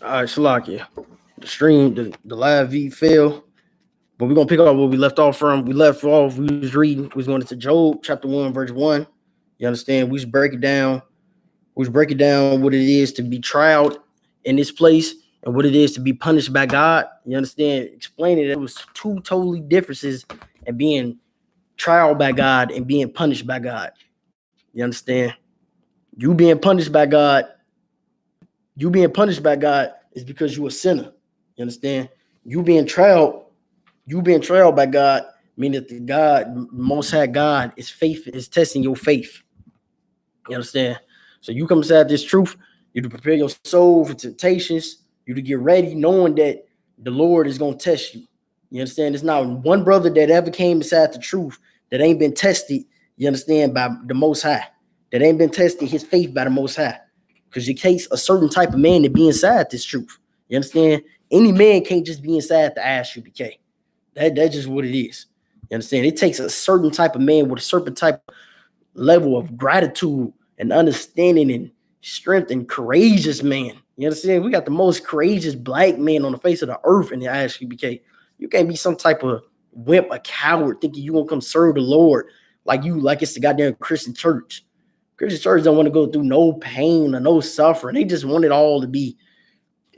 All right, Salakia. The live V failed, but we're gonna pick up where we left off from. We was reading, we was going into Job chapter 1, verse 1. You understand? We just break it down. We just break it down what it is to be trialed in this place and what it is to be punished by God. You understand? Explaining that it was two totally differences in being trialed by God and being punished by God. You understand? You being punished by God is because you a sinner. You understand? You being trialed by God, meaning that the God, Most High God, is testing your faith. You understand? So you come inside this truth, you to prepare your soul for temptations, you to get ready, knowing that the Lord is gonna test you. You understand? There's not one brother that ever came inside the truth that ain't been tested. You understand, by the Most High, that ain't been tested his faith by the Most High. Because it takes a certain type of man to be inside this truth. You understand? Any man can't just be inside the I.S.U.P.K. That's just what it is. You understand? It takes a certain type of man with a certain type of level of gratitude and understanding and strength and courageous man. You understand? We got the most courageous black man on the face of the earth in the I.S.U.P.K. You can't be some type of wimp, a coward, thinking you gonna come serve the Lord like it's the goddamn Christian church. Christian church don't want to go through no pain or no suffering. They just want it all to be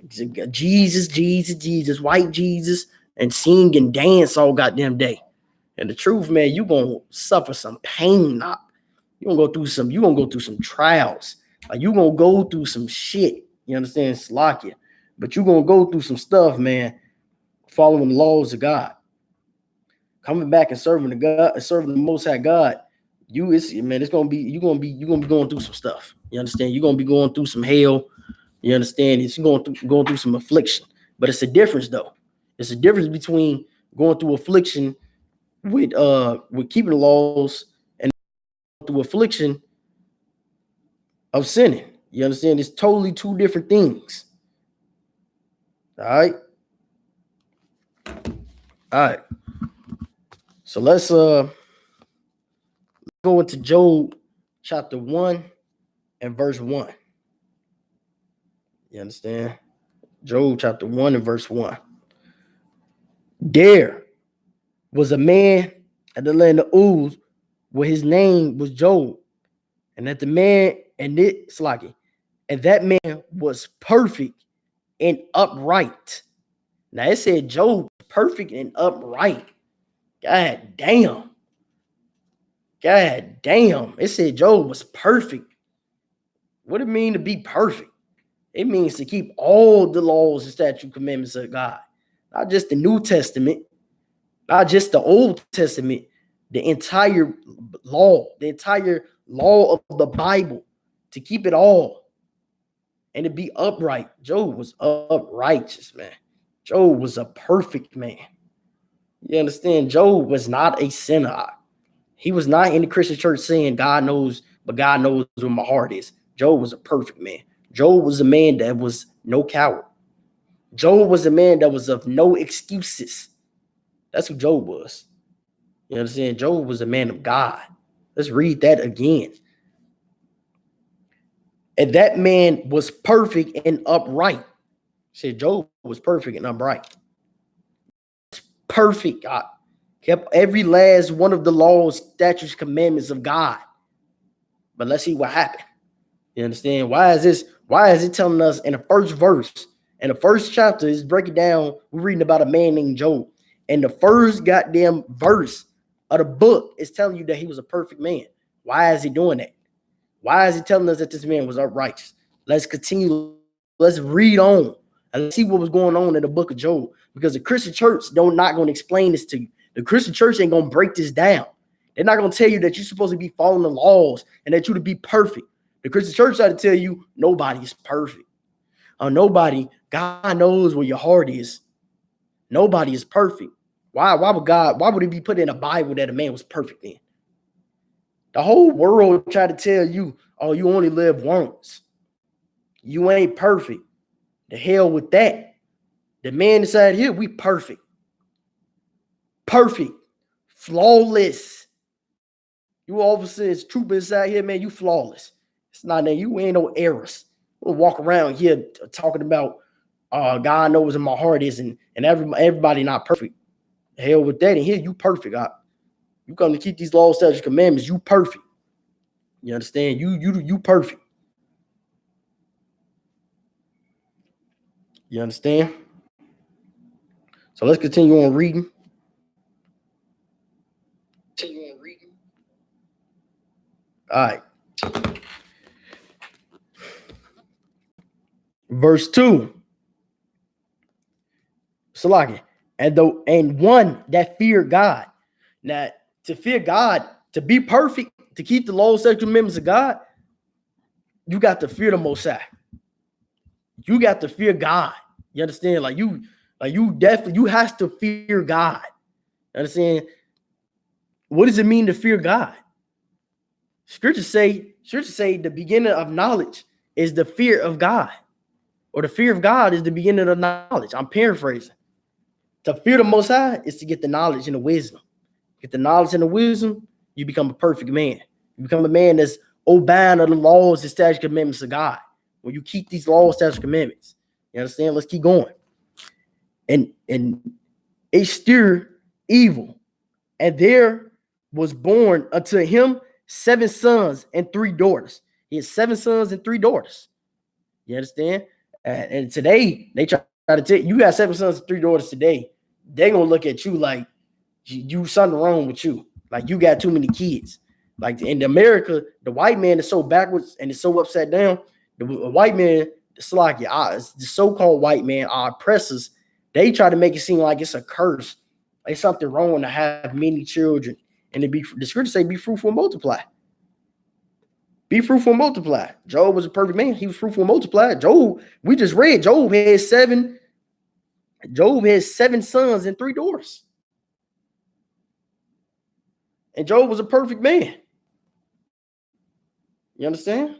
Jesus, Jesus, Jesus, white Jesus, and sing and dance all goddamn day. And the truth, man, you gonna suffer some pain. You gonna go through some trials. Like you gonna go through some shit. You understand? Slakia. But you gonna go through some stuff, man, following the laws of God. Coming back and serving the Most High God. It's gonna be you're gonna be going through some stuff. You understand? You're gonna be going through some hell. You understand? It's going through some affliction. But it's a difference though. It's a difference between going through affliction with keeping the laws and through affliction of sinning. You understand? It's totally two different things. All right. So let's go into Job chapter 1 and verse 1. You understand? Job chapter 1 and verse 1. There was a man at the land of Uz where his name was Job, and that man was perfect and upright. Now it said Job perfect and upright. God damn. It said Job was perfect. What it mean to be perfect? It means to keep all the laws and statute commandments of God. Not just the New Testament, not just the Old Testament, the entire law of the Bible, to keep it all and to be upright. Job was uprighteous, man. Job was a perfect man. You understand? Job was not a sinner. He was not in the Christian church saying God knows, but God knows where my heart is. Job was a perfect man. Job was a man that was no coward. Job was a man that was of no excuses. That's who Job was. You understand? Job was a man of God. Let's read that again. And that man was perfect and upright. Said Job was perfect and upright. Perfect. God kept every last one of the laws, statutes, commandments of God. But let's see what happened. You understand? Why is it telling us in the first verse, in the first chapter, is breaking down, we're reading about a man named Job. And the first goddamn verse of the book is telling you that he was a perfect man. Why is he doing that? Why is he telling us that this man was upright? Let's continue. Let's read on and let's see what was going on in the book of Job. Because the Christian church not going to explain this to you. The Christian church ain't going to break this down. They're not going to tell you that you're supposed to be following the laws and that you to be perfect. The Christian church try to tell you nobody is perfect. Nobody, God knows where your heart is. Nobody is perfect. Why would it be put in a Bible that a man was perfect in? The whole world try to tell you, oh, you only live once. You ain't perfect. The hell with that. The man inside here, we perfect. Perfect. Flawless. You officers, troopers inside here, man, you flawless. It's not that you ain't no errors. We'll walk around here talking about God knows in my heart is, and everybody not perfect. Hell with that. And here you perfect. You come to keep these laws, statutes, commandments. You perfect. You understand? You perfect. You understand? So let's continue on reading. All right. Verse 2. Salaki. And one that feared God. Now, to fear God, to be perfect, to keep the laws, statutes, commandments of God, you got to fear the Most High. You got to fear God. You understand? You definitely, you have to fear God. You understand? What does it mean to fear God? Scriptures say the beginning of knowledge is the fear of God, or the fear of God is the beginning of knowledge. I'm paraphrasing. To fear the Most High is to get the knowledge and the wisdom. Get the knowledge and the wisdom, you become a perfect man. You become a man that's obeying of the laws and statutes, commandments of God. When you keep these laws, statutes, commandments, you understand? Let's keep going. And it stir evil, and there was born unto him 7 sons and 3 daughters. He had 7 sons and 3 daughters. You understand? And today they try to tell you got 7 sons and 3 daughters today. They're gonna look at you like you something wrong with you. Like you got too many kids. Like in America, the white man is so backwards and it's so upside down. The white man, it's like the so-called white man, our oppressors, they try to make it seem like it's a curse. It's something wrong to have many children. And the scriptures say, be fruitful and multiply. Be fruitful and multiply. Job was a perfect man. He was fruitful and multiplied. Job, we just read, Job had 7 sons and 3 daughters. And Job was a perfect man. You understand?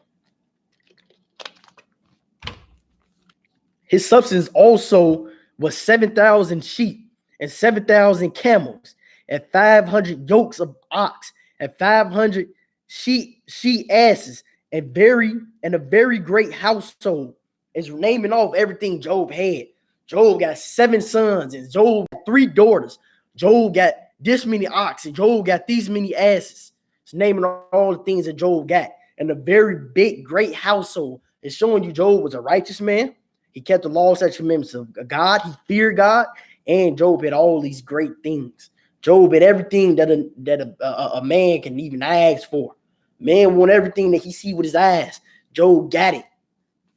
His substance also was 7,000 sheep and 7,000 camels and 500 yokes of ox and 500 she asses and a very great household. Is naming off everything Job had. Job got 7 sons and Job got 3 daughters. Job got this many ox and Job got these many asses. It's naming all the things that Job got. And a very big, great household. It's showing you Job was a righteous man. He kept the laws, statutes, commandments of God. He feared God. And Job had all these great things. Job had everything that a man can even ask for. Man want everything that he see with his eyes. Job got it.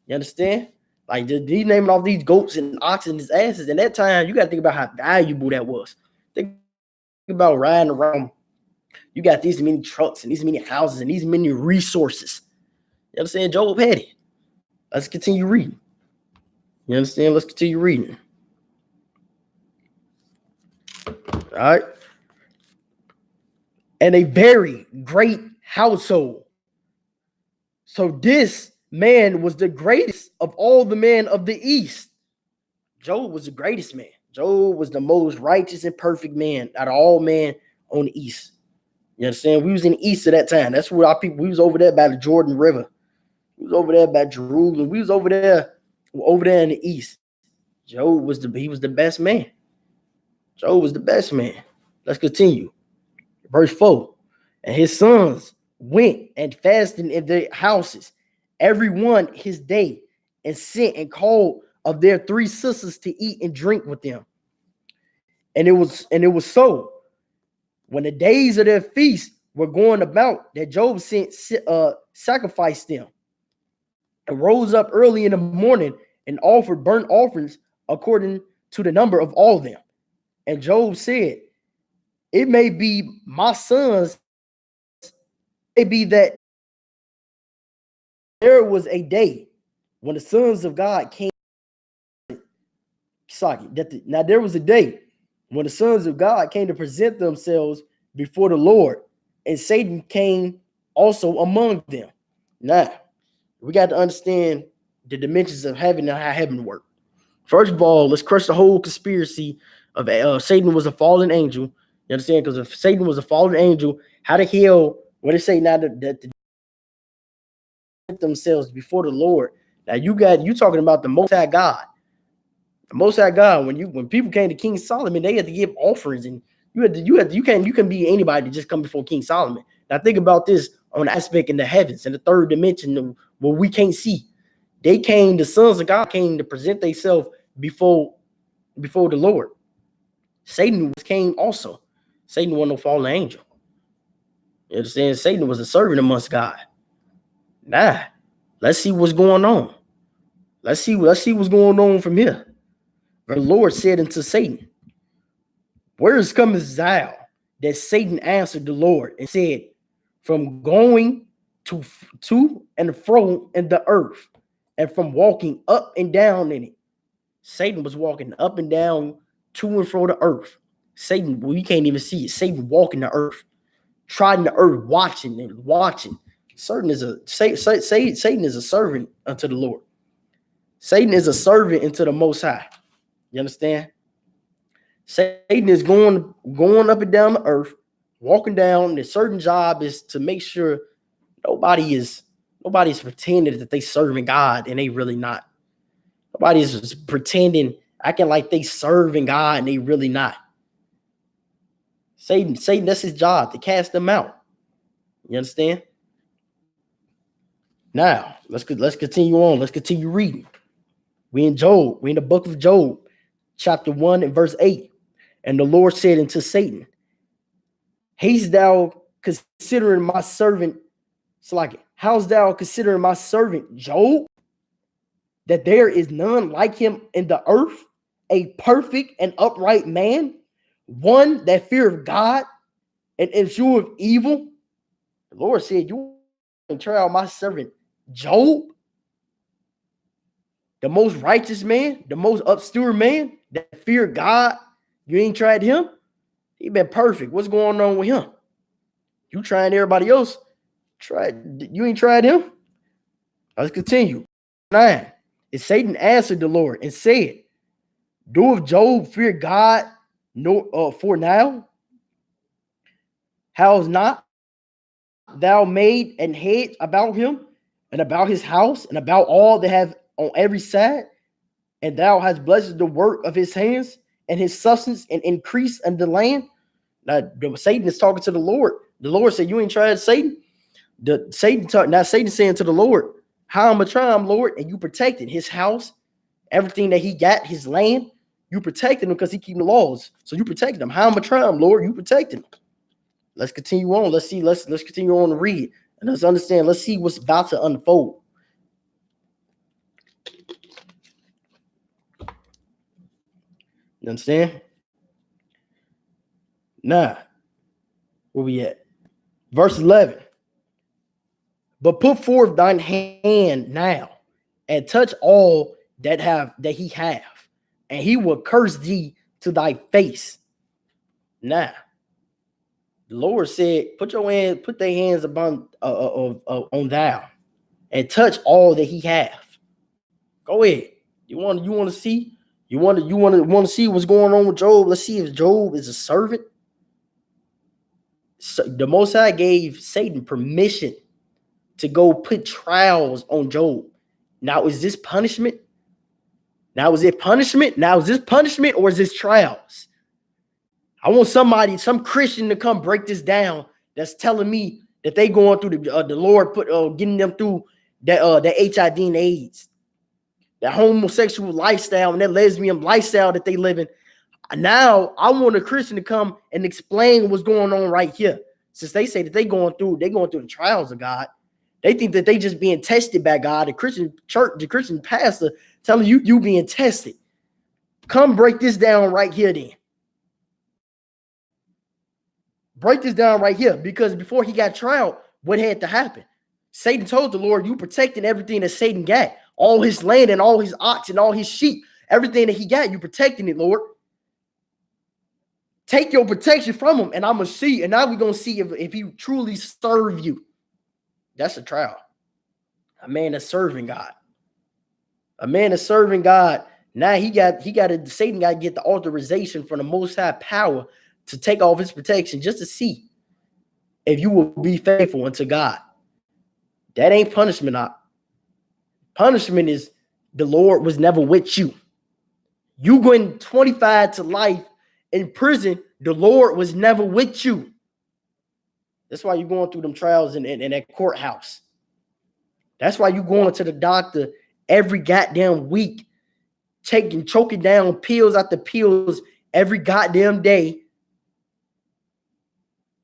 You understand? Like he's naming off these goats and oxen and his asses. And that time, you got to think about how valuable that was. Think about riding around. You got these many trucks and these many houses and these many resources. You understand? Job had it. Let's continue reading. You understand? Let's continue reading. All right. And a very great household. So this man was the greatest of all the men of the East. Job was the greatest man. Job was the most righteous and perfect man out of all men on the East. You understand? We was in the East at that time. That's where our people, we was over there by the Jordan River. We was over there by Jerusalem. We was over there in the East. Job was the best man. Job was the best man. Let's continue. Verse 4. And his sons went and fasted in their houses, every one his day, and sent and called of their 3 sisters to eat and drink with them. And it was so, when the days of their feast were going about, that Job sacrificed them, and rose up early in the morning and offered burnt offerings according to the number of all of them. And Job said, it may be my sons, it may be that there was a day when the sons of God came. Now there was a day when the sons of God came to present themselves before the Lord, and Satan came also among them. Now, we got to understand the dimensions of heaven and how heaven works. First of all, let's crush the whole conspiracy of Satan was a fallen angel. You understand? Because if Satan was a fallen angel, how the hell, what they say now that themselves before the Lord? Now you talking about the Most High God. The Most High God, when people came to King Solomon, they had to give offerings, and you can be anybody to just come before King Solomon. Now think about this on the aspect in the heavens, in the third dimension where we can't see. The sons of God came to present themselves before the Lord. Satan came also. Satan wasn't no fallen angel. You understand? Satan was a servant amongst God. Nah, let's see what's going on. Let's see what's going on from here. The Lord said unto Satan, whence comest thou? That Satan answered the Lord and said, from going to and fro in the earth, and from walking up and down in it. Satan was walking up and down to and fro the earth. Satan, well, you can't even see it. Satan walking the earth, trotting the earth, watching and watching. Satan is a servant unto the Lord. Satan is a servant unto the Most High. You understand? Satan is going up and down the earth, walking down. His certain job is to make sure nobody's pretending that they serving God and they really not. Nobody's pretending, acting like they serving God and they really not. Satan, that's his job, to cast them out. You understand? Now, let's continue on. Let's continue reading. We in Job. We in the book of Job, chapter 1 and verse 8. And the Lord said unto Satan, hast thou considering my servant, how's thou considering my servant Job, that there is none like him in the earth, a perfect and upright man, one that feareth God and escheweth evil? The Lord said, you can try out my servant Job, the most righteous man, the most upsteward man that feared God. You ain't tried him? He been perfect. What's going on with him? You trying everybody else? You ain't tried him? Let's continue. 9. And Satan answered the Lord and said, doeth Job fear God for now? How's not thou made an hedge about him and about his house and about all that have on every side? And thou hast blessed the work of his hands, and his substance and increase in the land. Now Satan is talking to the Lord. The Lord said, you ain't tried Satan? Satan saying to the Lord, how am I trying, Lord? And you protected his house, everything that he got, his land. You protected him because he keeping the laws. So you protected him. How am I trying, Lord? You protected him. Let's continue on. Let's continue on to read. And let's understand. Let's see what's about to unfold. You understand? Now, where we at? Verse 11. But put forth thine hand now, and touch all that he have, and he will curse thee to thy face. Now, the Lord said, put their hands upon on thou, and touch all that he have. Go ahead. You want to see? You want to see what's going on with Job? Let's see if Job is a servant. So the Most High gave Satan permission to go put trials on Job. Now, is this punishment? Now, is it punishment? Now, is this punishment or is this trials? I want some Christian to come break this down that's telling me that they going through the Lord getting them through that HIV and AIDS, that homosexual lifestyle and that lesbian lifestyle that they live in. Now, I want a Christian to come and explain what's going on right here. Since they say that they're going through the trials of God. They think that they just being tested by God. The Christian church, the Christian pastor telling you being tested. Come break this down right here then. Break this down right here, because before he got trial, what had to happen? Satan told the Lord, you protecting everything that Satan got. All his land and all his ox and all his sheep. Everything that he got, you protecting it, Lord. Take your protection from him, and I'm going to see. And now we're going to see if he truly serve you. That's a trial. A man that's serving God. A man that's serving God. Now Satan got to get the authorization from the Most High power to take off his protection just to see if you will be faithful unto God. That ain't punishment. Punishment is the Lord was never with you. You going 25 to life in prison. The Lord was never with you. That's why you're going through them trials in that courthouse. That's why you're going to the doctor every goddamn week, choking down pills after pills every goddamn day.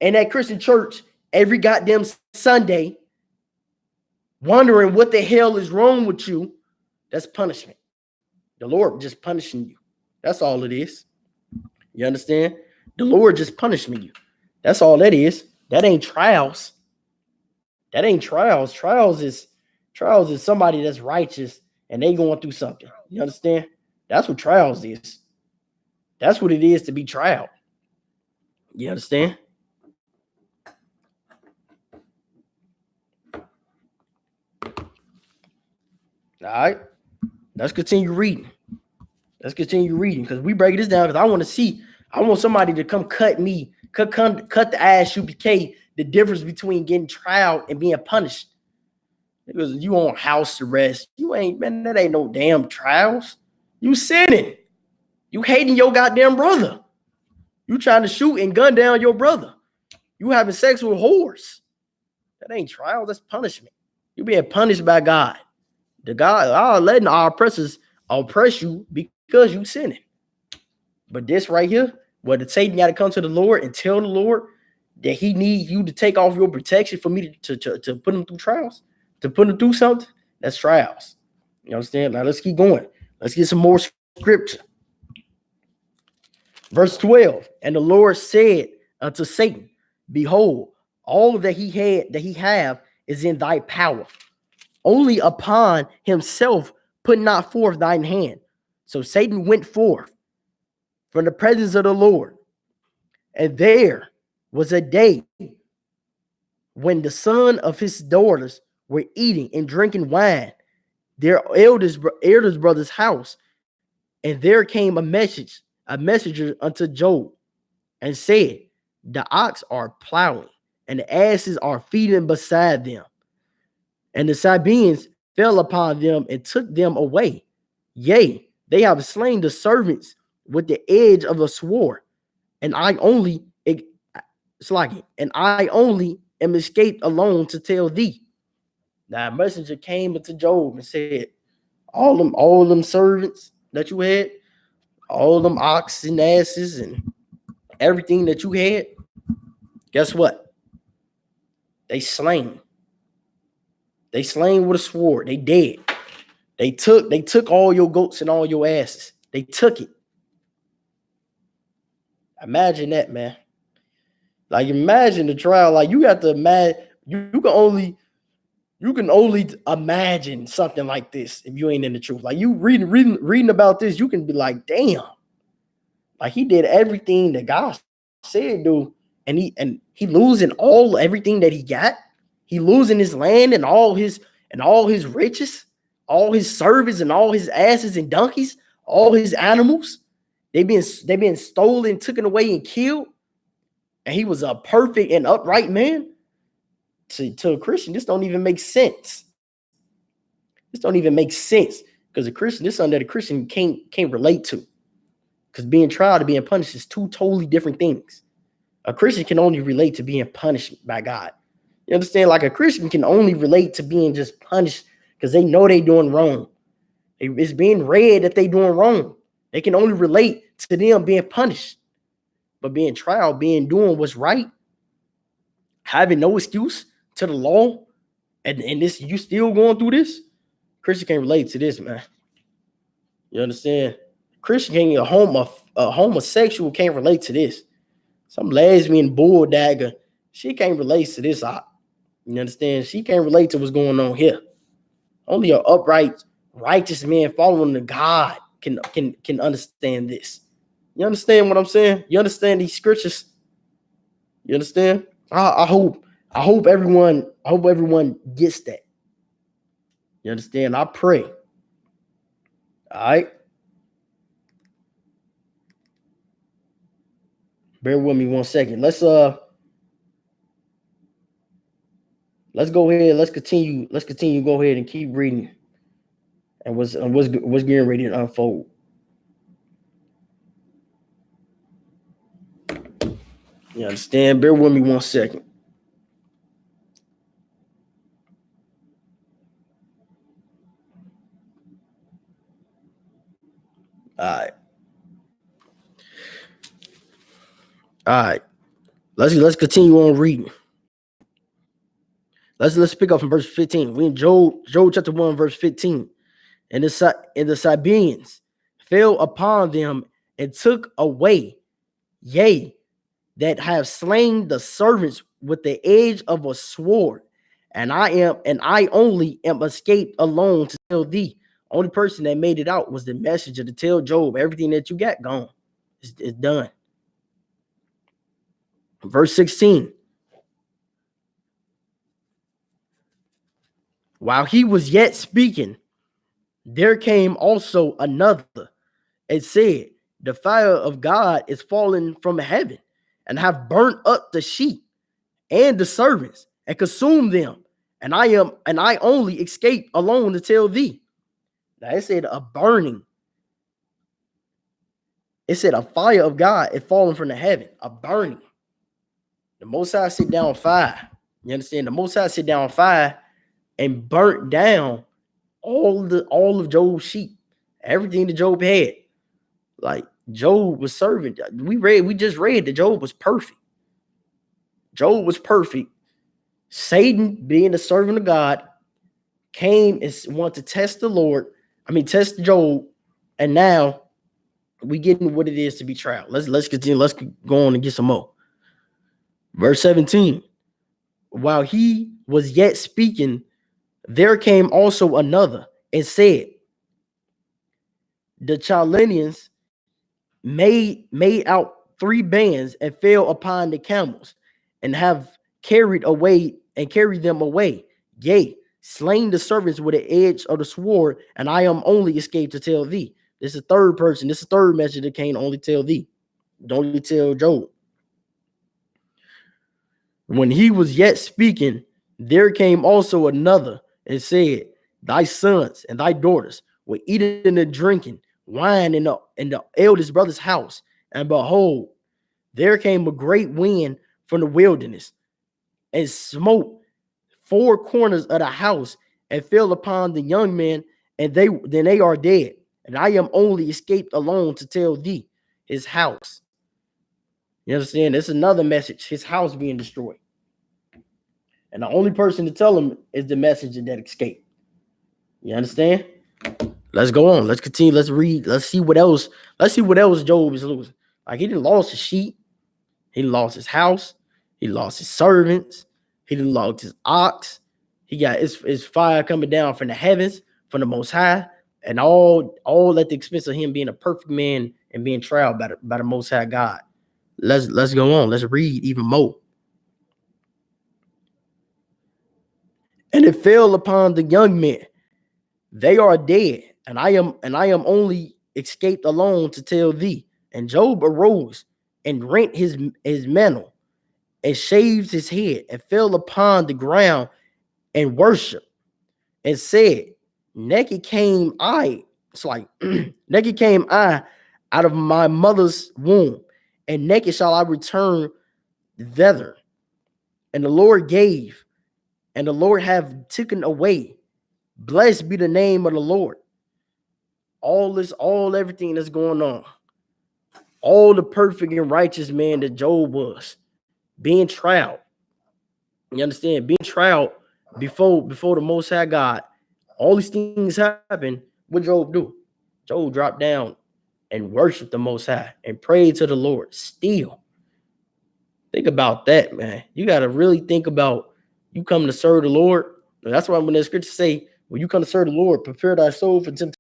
And at Christian church every goddamn Sunday, wondering what the hell is wrong with you. That's punishment. The Lord just punishing you. That's all it is. You understand? The Lord just punishing you. That's all that is. That ain't trials. That ain't trials. Trials is somebody that's righteous and they going through something. You understand? That's what trials is. That's what it is to be trial. You understand? All right. Let's continue reading. Because we break this down because I want somebody to come cut the I.S.U.P.K, the difference between getting trial and being punished. Because you on house arrest. You ain't, man, that ain't no damn trials. You sinning. You hating your goddamn brother. You trying to shoot and gun down your brother. You having sex with whores. That ain't trial. That's punishment. You being punished by God. The God, letting our oppressors oppress you because you sinning. But this right here, where the Satan got to come to the Lord and tell the Lord that he needs you to take off your protection for me to put him through trials, to put him through something, that's trials. You understand? Now let's keep going. Let's get some more scripture. Verse 12, and the Lord said unto Satan, behold, all that he have is in thy power. Only upon himself put not forth thine hand. So Satan went forth from the presence of the Lord. And there was a day when the son of his daughters were eating and drinking wine, their eldest brother's house. And there came a messenger unto Job, and said, the ox are plowing, and the asses are feeding beside them. And the Sabaeans fell upon them and took them away. Yea, they have slain the servants with the edge of a sword, and I only am escaped alone to tell thee. Now a messenger came unto Job and said, all them servants that you had, all them oxen and asses and everything that you had, guess what? They slain. They slain with a sword. They dead. They took all your goats and all your asses. They took it. Imagine that, man. Like, imagine the trial. Like, you have to imagine. You can only imagine something like this if you ain't in the truth. Like, you reading about this, you can be like, damn. Like, he did everything that God said do, and he losing everything that he got. He losing his land and all his riches, all his servants and all his asses and donkeys, all his animals. They been stolen, taken away, and killed. And he was a perfect and upright man. To a Christian, this don't even make sense. This don't even make sense because a Christian, this is something that a Christian can't relate to. Because being tried to being punished is two totally different things. A Christian can only relate to being punished by God. You understand? Like, a Christian can only relate to being just punished because they know they doing wrong. It's being read that they doing wrong. They can only relate to them being punished. But being trial, doing what's right, having no excuse to the law, and this, you still going through this, Christian can't relate to this, man. You understand? Christian can't, a homosexual can't relate to this. Some lesbian bulldagger, she can't relate to this. You understand? She can't relate to what's going on here. Only an upright, righteous man following the God can understand this. You understand what I'm saying? You understand these scriptures? You understand? I hope everyone gets that. You understand? I pray. All right. Bear with me 1 second. Let's go ahead. Let's continue. Go ahead and keep reading. And what's getting ready to unfold. You understand? Bear with me 1 second. All right. All right. Let's continue on reading. Let's pick up from verse 15. We in Job chapter 1, verse 15. And the Sabaeans fell upon them and took away, yea, that have slain the servants with the edge of a sword. And I only am escaped alone to tell thee. Only person that made it out was the messenger to tell Job everything that you got gone. It's done. Verse 16. While he was yet speaking, there came also another and said, the fire of God is fallen from heaven and have burnt up the sheep and the servants and consumed them. And I only escaped alone to tell thee. Now it said a burning. It said a fire of God is fallen from the heaven, a burning. The Most High sit down fire. You understand? The Most High sit down fire and burnt down all of Job's sheep, everything that Job had. Like Job was serving. We just read that Job was perfect. Job was perfect. Satan, being a servant of God, came and wanted to test the Lord. Test Job, and now we getting what it is to be tried. Let's continue. Let's go on and get some more. Verse 17. While he was yet speaking, there came also another and said, the Chaldeans made out 3 bands and fell upon the camels and have carried them away. Yea, slain the servants with the edge of the sword, and I am only escaped to tell thee. This is a third person. This is a third message that can't only tell thee. Don't only tell Job. When he was yet speaking, there came also another and said, thy sons and thy daughters were eating and drinking wine in the eldest brother's house. And behold, there came a great wind from the wilderness and smote 4 corners of the house and fell upon the young men, and they are dead. And I am only escaped alone to tell thee his house. You understand? That's another message. His house being destroyed. And the only person to tell him is the messenger that escaped. You understand? Let's go on. Let's continue. Let's read. Let's see what else. Let's see what else Job is losing. Like he didn't lost his sheep. He lost his house. He lost his servants. He didn't lost his ox. He got his fire coming down from the heavens, from the Most High, and all at the expense of him being a perfect man and being tried by the Most High God. Let's go on. Let's read even more. And it fell upon the young men. They are dead, and I am only escaped alone to tell thee. And Job arose and rent his mantle and shaved his head and fell upon the ground and worshiped and said, naked came I. It's like naked came I out of my mother's womb, and naked shall I return thither. And the Lord gave, and the Lord have taken away. Blessed be the name of the Lord. Everything that's going on, all the perfect and righteous man that Job was, being tried. You understand? Being tried before the Most High God. All these things happen. What Job do? Job dropped down and worshiped the Most High and prayed to the Lord. Still, think about that, man. You got to really think about you come to serve the Lord. And that's why when the scriptures say, when you come to serve the Lord, prepare thy soul for temptation.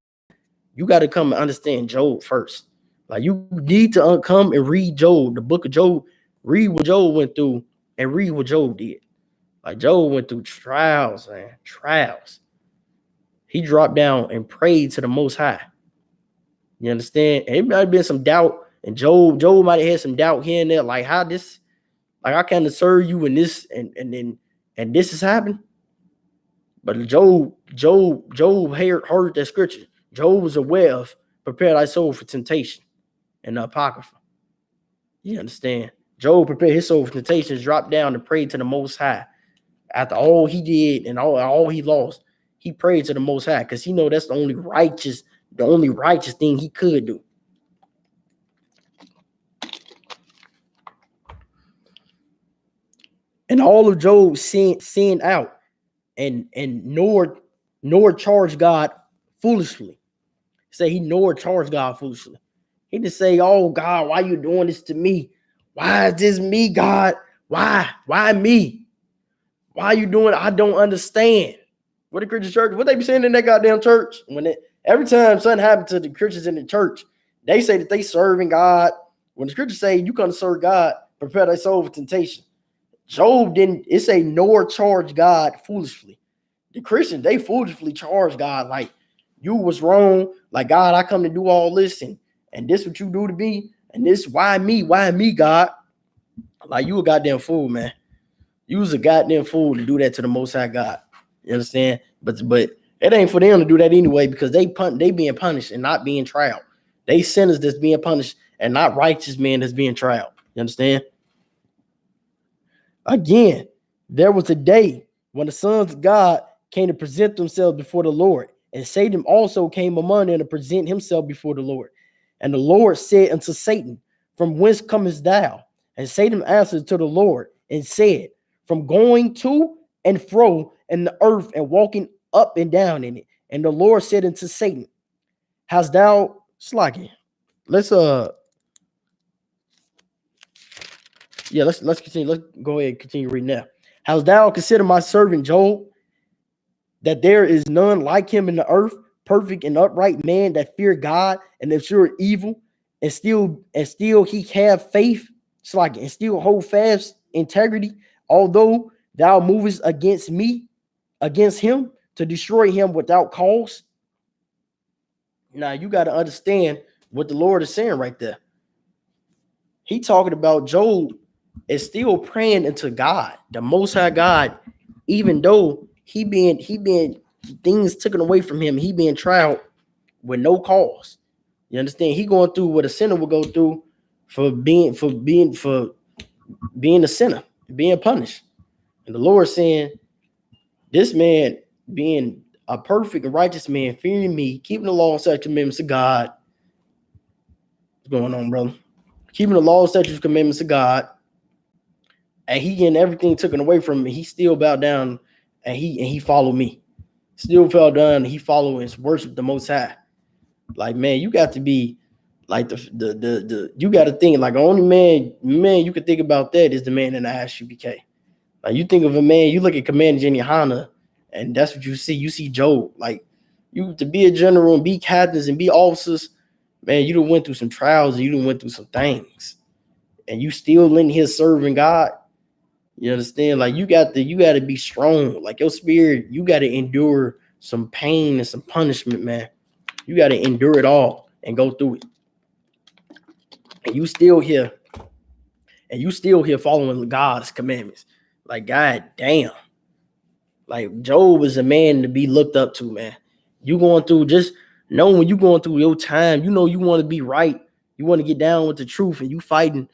You got to come and understand Job first. Like you need to come and read Job, the book of Job, read what Job went through and read what Job did. Like Job went through trials, man, trials. He dropped down and prayed to the Most High. You understand? And it might have been some doubt, and Job might have had some doubt here and there, like how this, like I can't serve you in this, and this has happened. But Job heard that scripture. Job was aware of prepare thy soul for temptation and the Apocrypha. You understand? Job prepared his soul for temptations, dropped down and prayed to the Most High. After all he did and all he lost, he prayed to the Most High because he know that's the only righteous thing he could do. And all of Job sinned out and nor charged God foolishly. Say he nor charged God foolishly. He didn't say, "Oh God, why you doing this to me? Why is this me, God? Why? Why me? Why you doing it? I don't understand." What the Christian church, what they be saying in that goddamn church? Every time something happens to the Christians in the church, they say that they serving God. When the scriptures say you come to serve God, prepare thy soul for temptation. Job didn't, it say nor charge God foolishly. The Christians, they foolishly charge God like you was wrong. Like, God, I come to do all this and this what you do to me. And this, why me, God? Like, you a goddamn fool, man. You was a goddamn fool to do that to the Most High God. You understand? But it ain't for them to do that anyway because they being punished and not being tried. They sinners that's being punished and not righteous men that's being tried. You understand? Again, there was a day when the sons of God came to present themselves before the Lord, and Satan also came among them to present himself before the Lord. And the Lord said unto Satan, "From whence comest thou?" And Satan answered to the Lord and said, "From going to and fro in the earth and walking up and down in it." And the Lord said unto Satan, "Hast thou slacking?" Let's let's continue. Let's go ahead and continue reading now. "Hast thou considered my servant Job, that there is none like him in the earth, perfect and upright man that fear God and abhor evil, and still he have faith, and still hold fast integrity, although thou movest against him to destroy him without cause." Now you got to understand what the Lord is saying right there. He talking about Job is still praying unto God, the Most High God, even though he being things taken away from him, he being tried with no cause. You understand? He going through what a sinner would go through for being a sinner, being punished. And the Lord saying, this man being a perfect and righteous man, fearing me, keeping the law and such commandments of God. What's going on, brother? Keeping the law, statutes, commandments of God, and he getting everything taken away from him, he still bowed down and he followed me. Still fell down and he followed and worshiped the Most High. Like, man, you got to be like you got to think like the only man you could think about that is the man in the ISUPK. Like, you think of a man, you look at Commander GEN.YAHANNA, and that's what you see. You see Job. Like, you to be a general and be captains and be officers, man, you done went through some trials and you done went through some things, and you still in here serving God. You understand? Like, you got to be strong. Like, your spirit, you got to endure some pain and some punishment, man. You got to endure it all and go through it. And you still here following God's commandments. Like, God damn. Like, Job is a man to be looked up to, man. You going through, just know when you going through your time, you know you want to be right. You want to get down with the truth, and you fighting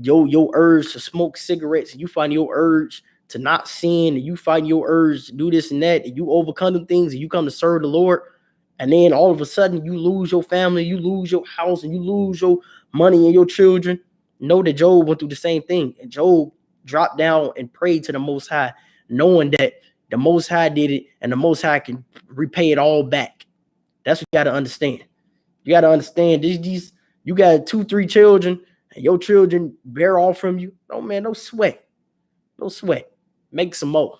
your urge to smoke cigarettes, and you find your urge to not sin, and you find your urge to do this and that, and you overcome them things, and you come to serve the Lord, and then all of a sudden you lose your family, you lose your house, and you lose your money and your children. Know that Job went through the same thing, and Job dropped down and prayed to the Most High, knowing that the Most High did it, and the Most High can repay it all back. That's what you got to understand. You got to understand these. You got 2-3 children, and your children bear off from you. Oh man, no sweat. Make some more.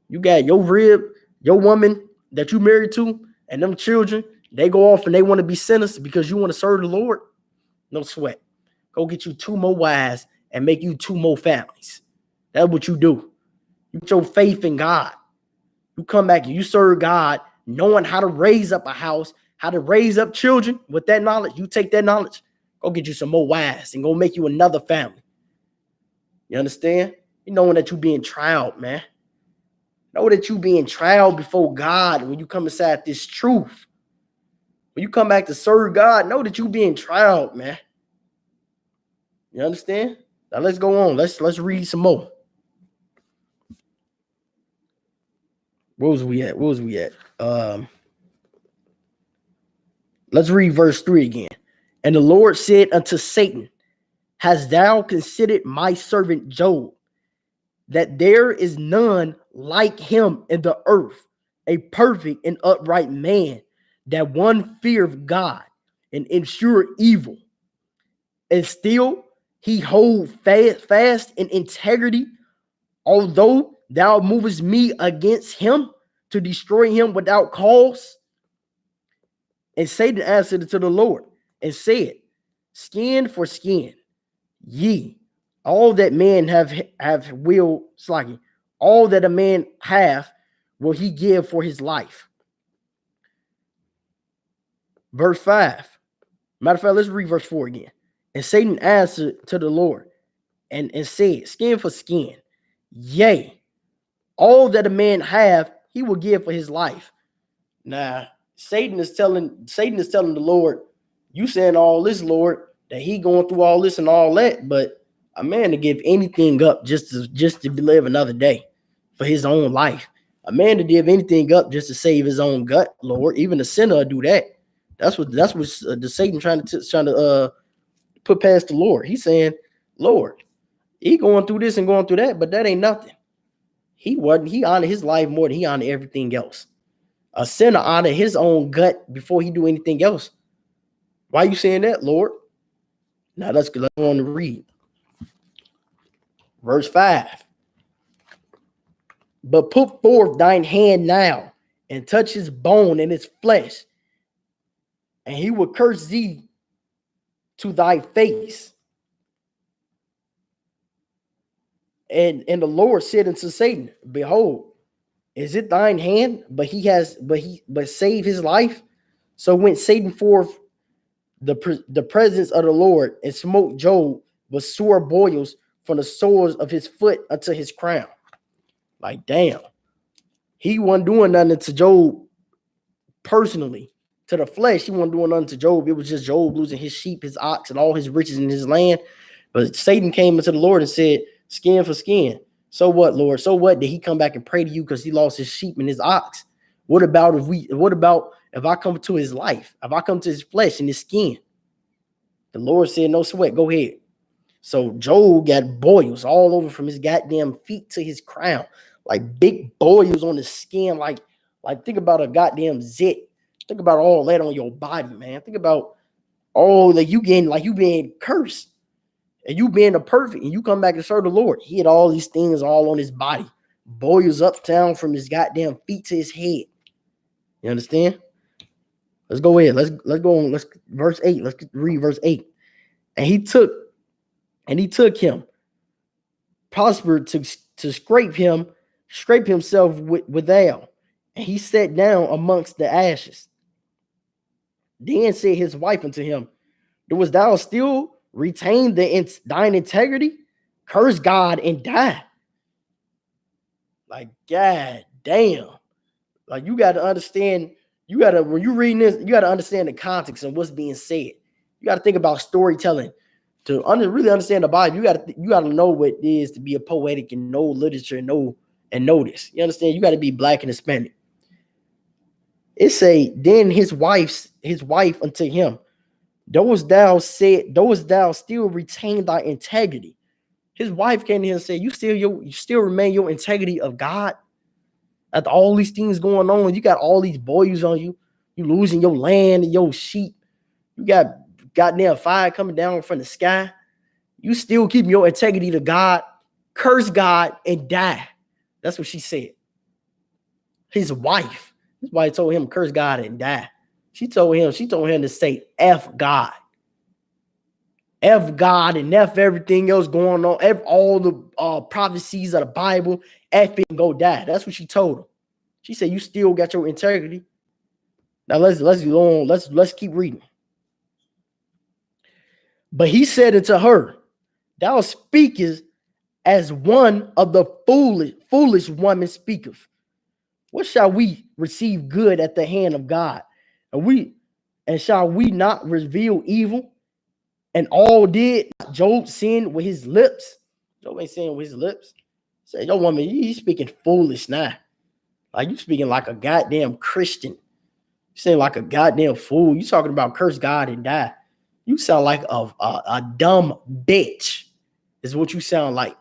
You got your woman that you married to, and them children, they go off and they want to be sinners because you want to serve the Lord. No sweat. Go get you 2 more wives and make you 2 more families. That's what you do. You put your faith in God. You come back and you serve God, knowing how to raise up a house, how to raise up children with that knowledge. You take that knowledge, go get you some more wives and go make you another family. You understand? You knowing that you being trialed, man. Know that you being trialed before God when you come inside this truth. When you come back to serve God, know that you being trialed, man. You understand? Now let's go on. Let's read some more. Where was we at? Let's read verse 3 again. And the Lord said unto Satan, hast thou considered my servant Job, that there is none like him in the earth, a perfect and upright man, that one fear of God and endure evil, and still he hold fast in integrity, although thou movest me against him to destroy him without cause? And Satan answered to the Lord and said, skin for skin, ye, all that man have will, slacking, all that a man have will he give for his life. Verse 5. Matter of fact, let's read verse 4 again. And Satan answered to the Lord and said, skin for skin, yea, all that a man have, he will give for his life. Now, Satan is telling the Lord, you saying all this, Lord, that he going through all this and all that, but a man to give anything up just to live another day for his own life. A man to give anything up just to save his own gut, Lord. Even a sinner will do that. That's what the Satan trying to put past the Lord. He's saying, Lord, he going through this and going through that, but that ain't nothing. He honored his life more than he honored everything else. A sinner honor his own gut before he do anything else. Why are you saying that, Lord? Now let's go on to read. Verse 5. But put forth thine hand now and touch his bone and his flesh, and he will curse thee to thy face. And the Lord said unto Satan, behold, is it thine hand? But save his life. So went Satan forth the presence of the Lord and smote Job with sore boils from the soles of his foot unto his crown. Like, damn. He wasn't doing nothing to Job personally. To the flesh, he wasn't doing nothing to Job. It was just Job losing his sheep, his ox, and all his riches in his land. But Satan came into the Lord and said, skin for skin. So what, Lord? So what? Did he come back and pray to you because he lost his sheep and his ox? What about if I come to his life? If I come to his flesh and his skin? The Lord said, no sweat, go ahead. So Job got boils all over from his goddamn feet to his crown, like big boils on his skin. Like think about a goddamn zit. Think about all that on your body, man. Think about all that you being cursed and you being the perfect, and you come back and serve the Lord. He had all these things all on his body, boils uptown from his goddamn feet to his head. You understand? Let's go ahead. Let's go on. Let's verse 8. Let's read verse 8. And he took him, prospered to scrape himself withal, and he sat down amongst the ashes. Then said his wife unto him, dost thou still retain thine integrity? Curse God and die. Like, God damn. Like, you got to understand, when you're reading this, you got to understand the context and what's being said. You got to think about storytelling. To really understand the Bible, you got to know what it is to be a poetic and know literature and know this. You understand? You got to be black and Hispanic. It say, then his wife unto him, dost thou still retain thy integrity? His wife came to him and said, you still remain your integrity of God after all these things going on. You got all these boils on you. You losing your land and your sheep. You got goddamn fire coming down from the sky. You still keep your integrity to God, curse God, and die. That's what she said. His wife. His wife told him, curse God and die. She told him to say F God. F God and F everything else going on. F all the prophecies of the Bible. F it and go die. That's what she told him. She said, you still got your integrity. Now let's go on. Let's keep reading. But he said unto her, thou speakest as one of the foolish women speaketh. What shall we receive good at the hand of God? And shall we not reveal evil? And all did Job sin with his lips. Job ain't saying with his lips. Say, yo, woman, you speaking foolish now. Like you speaking like a goddamn Christian. You saying like a goddamn fool. You talking about curse God and die. You sound like a dumb bitch. Is what you sound like.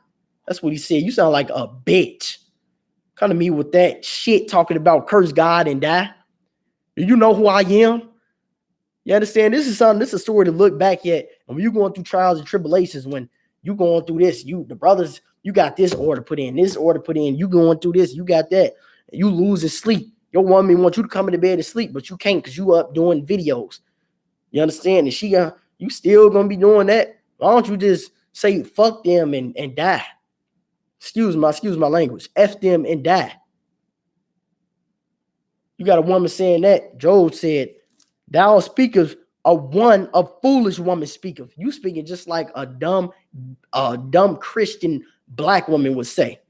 That's what he said. You sound like a bitch. Come to me with that shit talking about curse God and die. Do you know who I am? You understand? This is a story to look back at. And when you're going through trials and tribulations, when you going through this, the brothers, you got this order put in, you going through this, you got that. You losing sleep. Your woman wants you to come into bed and sleep, but you can't because you up doing videos. You understand? And you still gonna be doing that. Why don't you just say fuck them and die? Excuse my language. F them and die. You got a woman saying that. Job said, thou speakest a foolish woman speaketh. You speaking just like a dumb Christian black woman would say.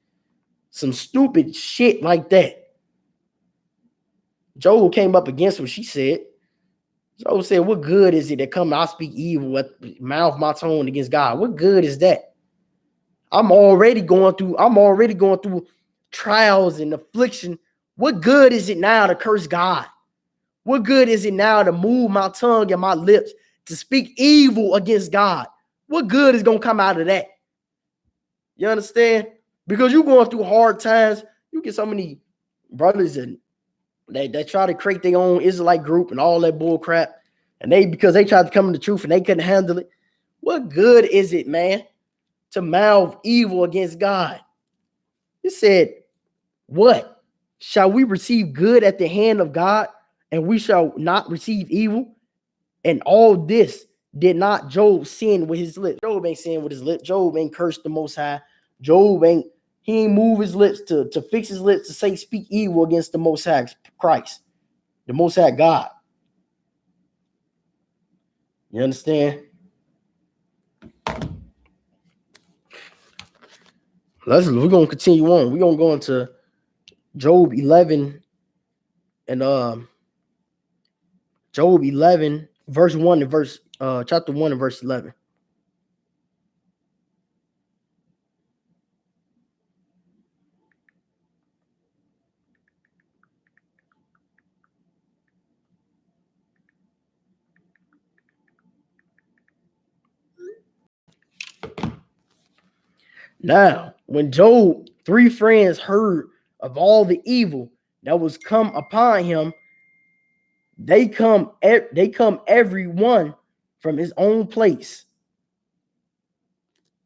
Some stupid shit like that. Job came up against what she said. Job said, what good is it that come I speak evil at mouth my tone against God? What good is that? I'm already going through trials and affliction. What good is it now to curse God? What good is it now to move my tongue and my lips to speak evil against God? What good is going to come out of that? You understand? Because you're going through hard times. You get so many brothers and they try to create their own Israelite group and all that bull crap. And because they tried to come in the truth and they couldn't handle it. What good is it, man, to mouth evil against God? He said, what? Shall we receive good at the hand of God and we shall not receive evil? And all this did not Job sin with his lips. Job ain't sin with his lips. Job ain't cursed the Most High. He ain't move his lips to fix his lips to say speak evil against the Most High Christ, the Most High God. You understand? We're gonna continue on. We're gonna go into Job 11 and Job 11, verse 1 and chapter 1 and verse 11. Now, when Job 3 friends heard of all the evil that was come upon him, they come every one from his own place.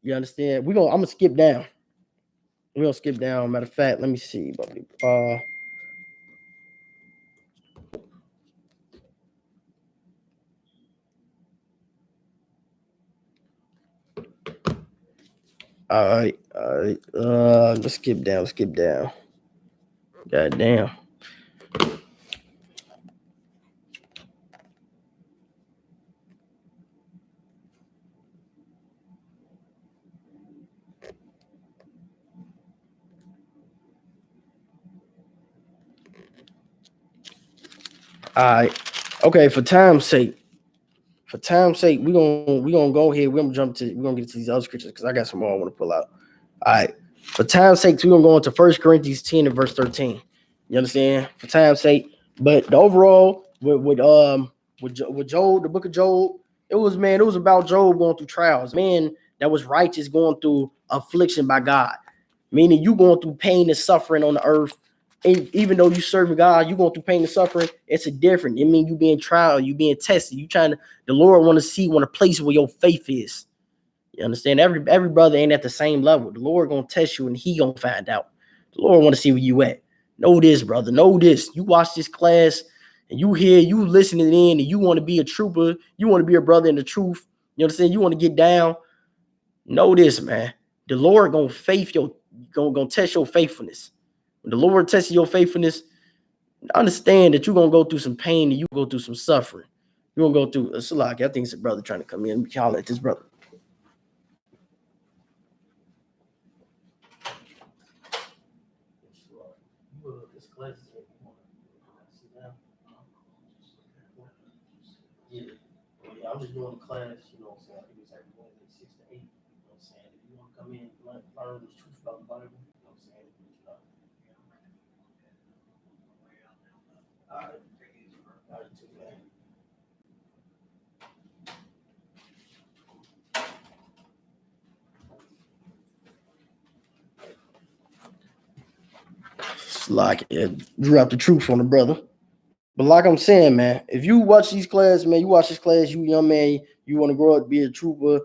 You understand? I'm gonna skip down. We're gonna skip down. Matter of fact, let me see. All right. Let's skip down. God damn. All right. Okay, for time's sake, we're gonna go ahead. We're gonna get to these other scriptures because I got some more I want to pull out. All right. For time's sake, we're gonna go into 1 Corinthians 10 and verse 13. You understand? For time's sake. But the overall with Job, the book of Job, it was about Job going through trials. Man, that was righteous going through affliction by God. Meaning you going through pain and suffering on the earth. And even though you serving God, you going through pain and suffering. It's a different. It means you being trial, you being tested. The Lord want a place where your faith is. You understand? Every brother ain't at the same level. The Lord gonna test you and he gonna find out. The Lord want to see where you at. Know this, brother. Know this. You watch this class and you listening in and you want to be a trooper. You want to be a brother in the truth. You understand? You want to get down. Know this, man. The Lord gonna test your faithfulness. When the Lord tests your faithfulness, understand that you're gonna go through some pain and you go through some suffering. You're gonna go through I think it's a brother trying to come in. Y'all at this brother. I'm just doing a class, you know what I'm saying? I think it's like Wednesday, 6 to 8. You know what I'm saying? If you want to come in and learn the truth about the Bible, you know what I'm saying? All right. All right, too, man. It's like it drew out the truth on the brother. But like I'm saying, man, if you watch these classes, man, you watch this class, you young man, you want to grow up to be a trooper,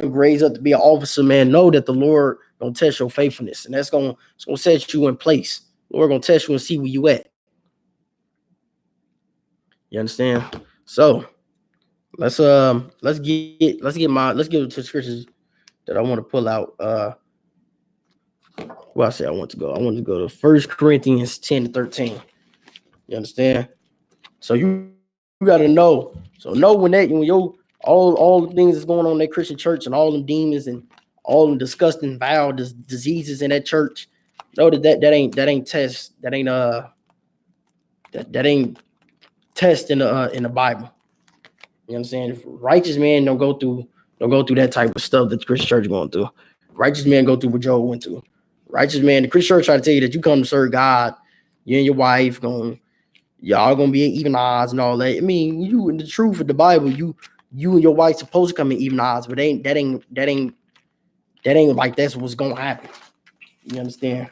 raise up to be an officer, man, know that the Lord gonna test your faithfulness, and it's gonna set you in place. The Lord gonna test you and see where you at. You understand? So let's get to the scriptures that I want to pull out. Well, I said I want to go to 1 Corinthians 10-13. You understand? So you got to know. So know when your all the things that's going on in that Christian church and all them demons and all them disgusting vile diseases in that church. Know that ain't test. That ain't test in the Bible. You know what I'm saying? If righteous man don't go through that type of stuff that the Christian church going through. Righteous man go through what Job went through. Righteous man, the Christian church try to tell you that you come to serve God, you and your wife y'all gonna be even odds and all that. I mean, you in the truth of the Bible, you and your wife supposed to come in even odds, but that ain't like that's what's gonna happen. You understand?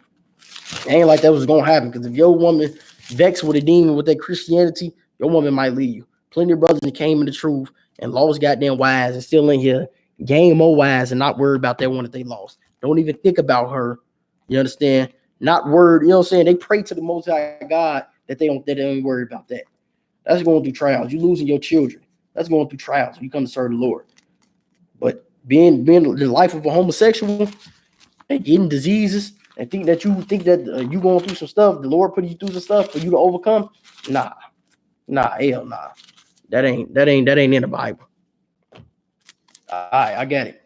It ain't like that was gonna happen, because if your woman vexed with a demon with that Christianity, your woman might leave you. Plenty of brothers that came in the truth and lost goddamn wise and still in here gain more wise and not worried about that one that they lost. Don't even think about her. You understand? Not worried. You know what I'm saying? They pray to the Most High God that they don't worry about that. That's going through trials. You losing your children. That's going through trials. You come to serve the Lord. But being the life of a homosexual and getting diseases and think that you going through some stuff, the Lord put you through some stuff for you to overcome. Nah, hell nah. That ain't in the Bible. All right, I got it.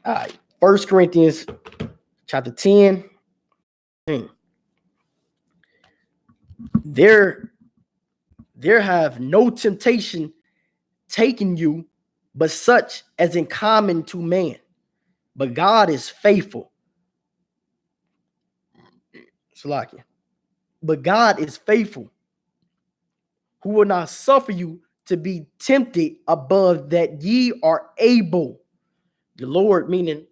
All right, 1 Corinthians chapter 10. There have no temptation taken you, but such as in common to man. But God is faithful. Salakia. But God is faithful, who will not suffer you to be tempted above that ye are able. The Lord, meaning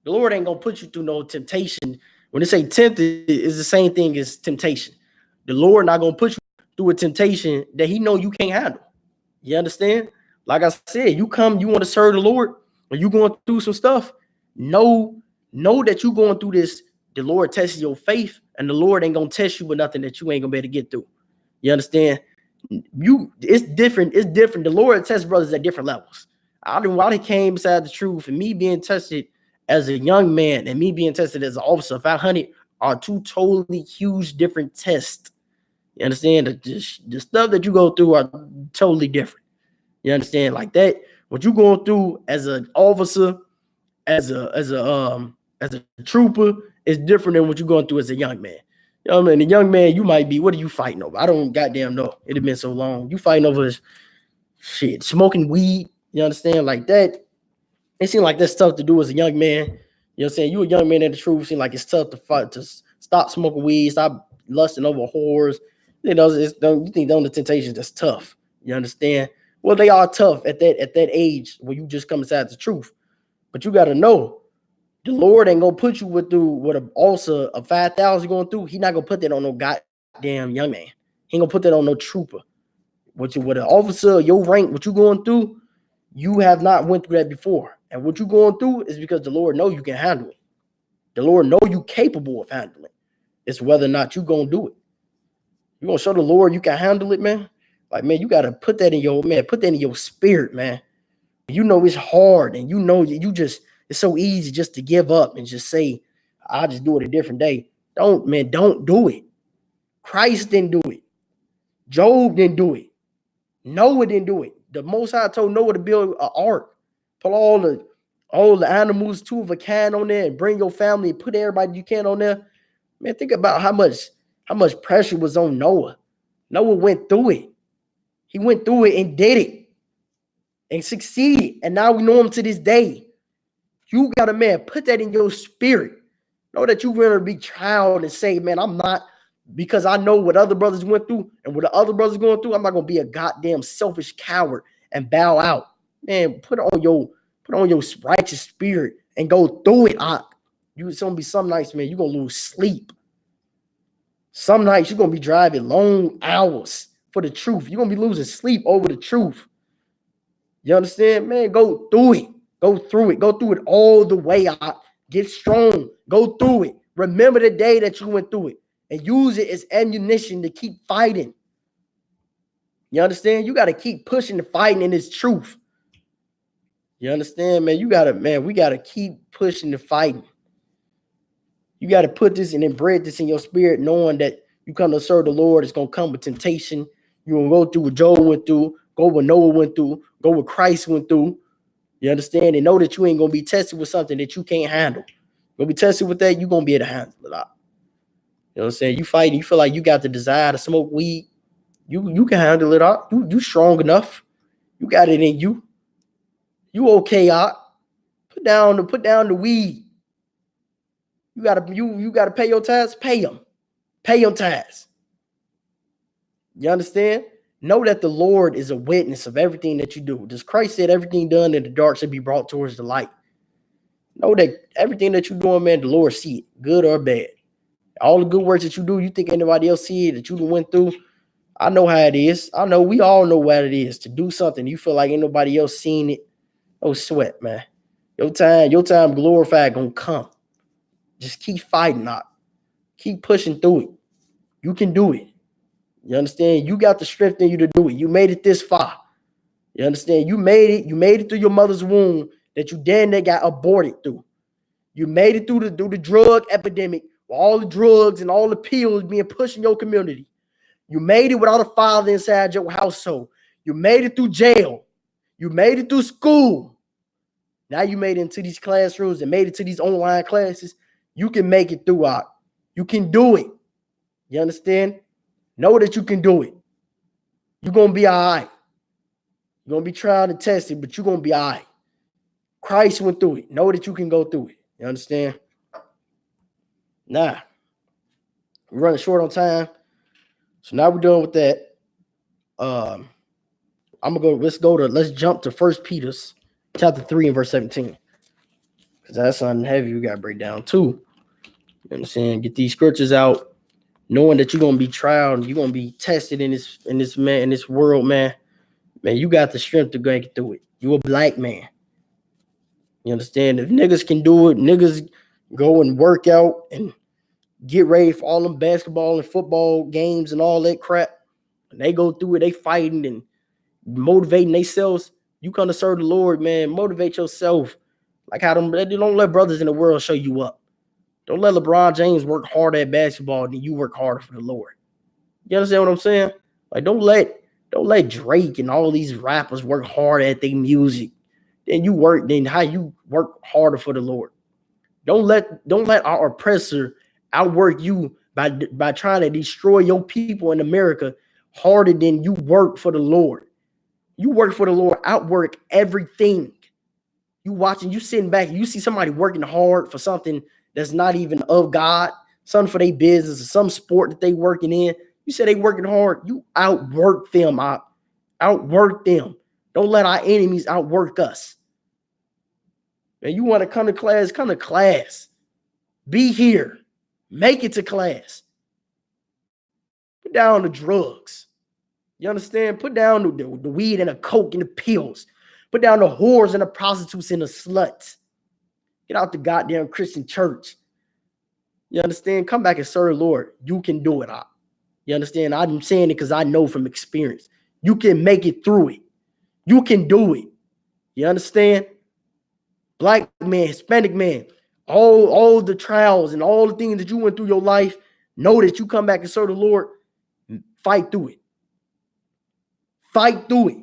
the Lord ain't gonna put you through no temptation. When they say tempted, is the same thing as temptation. The Lord not gonna put you through a temptation that He know you can't handle. You understand? Like I said, you want to serve the Lord, or you going through some stuff. Know that you going through this. The Lord tests your faith, and the Lord ain't gonna test you with nothing that you ain't gonna be able to get through. You understand? It's different. It's different. The Lord tests brothers at different levels. I came beside the truth, and me being tested as a young man and me being tested as an officer, 500 are two totally huge different tests. You understand? The stuff that you go through are totally different. You understand? Like that, what you going through as an officer, as a trooper, is different than what you're going through as a young man. You know what I mean? A young man, you might be, what are you fighting over? I don't goddamn know. It had been so long. You fighting over shit, smoking weed. You understand? Like that. It seemed like that's tough to do as a young man. You know what I'm saying? You a young man in the truth. Seem like it's tough to fight, to stop smoking weed, stop lusting over whores. You know, you think those are the temptations that's tough. You understand? Well, they are tough at that age when you just come inside the truth. But you got to know the Lord ain't gonna put you through what an ulcer of 5,000 going through. He not gonna put that on no goddamn young man. He ain't gonna put that on no trooper. With an officer, your rank, what you going through, you have not went through that before. And what you going through is because the Lord know you can handle it. The Lord know you capable of handling it. It's whether or not you gonna do it. You gonna show the Lord you can handle it, man. Like, man, you gotta put that in your spirit, man. You know it's hard, and you know it's so easy just to give up and just say, I'll just do it a different day. Don't do it. Christ didn't do it. Job didn't do it. Noah didn't do it. The Most High told Noah to build an ark, put all the animals, 2 of a kind on there, and bring your family and put everybody you can on there. Man, think about how much How much pressure was on Noah? Noah went through it. He went through it and did it and succeeded. And now we know him to this day. You got to, man, put that in your spirit. Know that you're going to be child and say, man, I'm not, because I know what other brothers went through and what the other brothers going through. I'm not going to be a goddamn selfish coward and bow out. Man, put on your righteous spirit and go through it. It's going to be some nights, man, you're going to lose sleep. Some nights you're going to be driving long hours for the truth. You're going to be losing sleep over the truth. You understand, man? Go through it. Go through it. Go through it all the way out. Get strong. Go through it. Remember the day that you went through it and use it as ammunition to keep fighting. You understand? You got to keep pushing the fighting in this truth. You understand, man? We got to keep pushing the fighting. You got to put this and embed this in your spirit, knowing that you come to serve the Lord. It's going to come with temptation. You're going to go through what Job went through, go what Noah went through, go what Christ went through. You understand? And know that you ain't going to be tested with something that you can't handle. You're going to be tested with that, you're going to be able to handle it out. You know what I'm saying? You fighting, you feel like you got the desire to smoke weed. You can handle it out. You strong enough. You got it in you. You okay out. Put down the weed. You gotta pay your tithes, pay them. Pay your tithes. You understand? Know that the Lord is a witness of everything that you do. Just Christ said everything done in the dark should be brought towards the light. Know that everything that you're doing, man, the Lord see it, good or bad. All the good works that you do, you think anybody else see it, that you went through. I know how it is. I know we all know what it is to do something. You feel like ain't nobody else seen it. Oh, sweat, man. Your time glorified gonna come. Just keep fighting out. Keep pushing through it. You can do it. You understand? You got the strength in you to do it. You made it this far. You understand? You made it. You made it through your mother's womb that you then they got aborted through. You made it through the drug epidemic, with all the drugs and all the pills being pushed in your community. You made it without a father inside your household. You made it through jail. You made it through school. Now you made it into these classrooms and made it to these online classes. You can make it throughout. You can do it. You understand? Know that you can do it. You're going to be all right. You're going to be tried and tested, but you're going to be all right. Christ went through it. Know that you can go through it. You understand? Nah. We're running short on time. So now we're done with that. Let's jump to 1 Peter chapter 3 and verse 17. Because that's something heavy we got to break down too. You know what I'm saying? Get these scriptures out, knowing that you're gonna be tried, you're gonna be tested in this world, man. Man, you got the strength to go get through it. You a black man. You understand? If niggas can do it, niggas go and work out and get ready for all them basketball and football games and all that crap. And they go through it, they fighting and motivating themselves. You come to serve the Lord, man. Motivate yourself. Like how don't let brothers in the world show you up. Don't let LeBron James work harder at basketball than you work harder for the Lord. You understand what I'm saying? Like, don't let Drake and all these rappers work hard at their music. Then how you work harder for the Lord. Don't let our oppressor outwork you by trying to destroy your people in America harder than you work for the Lord. You work for the Lord, outwork everything. You sitting back, you see somebody working hard for something that's not even of God, something for their business or some sport that they working in. You say they working hard, you outwork them. Outwork them. Don't let our enemies outwork us. And you want to come to class, come to class. Be here. Make it to class. Put down the drugs. You understand? Put down the weed and the coke and the pills. Put down the whores and the prostitutes and the sluts. Get out the goddamn Christian church. You understand? Come back and serve the Lord. You can do it. You understand? I'm saying it because I know from experience. You can make it through it. You can do it. You understand? Black man, Hispanic man, all the trials and all the things that you went through your life, know that you come back and serve the Lord. Fight through it. Fight through it.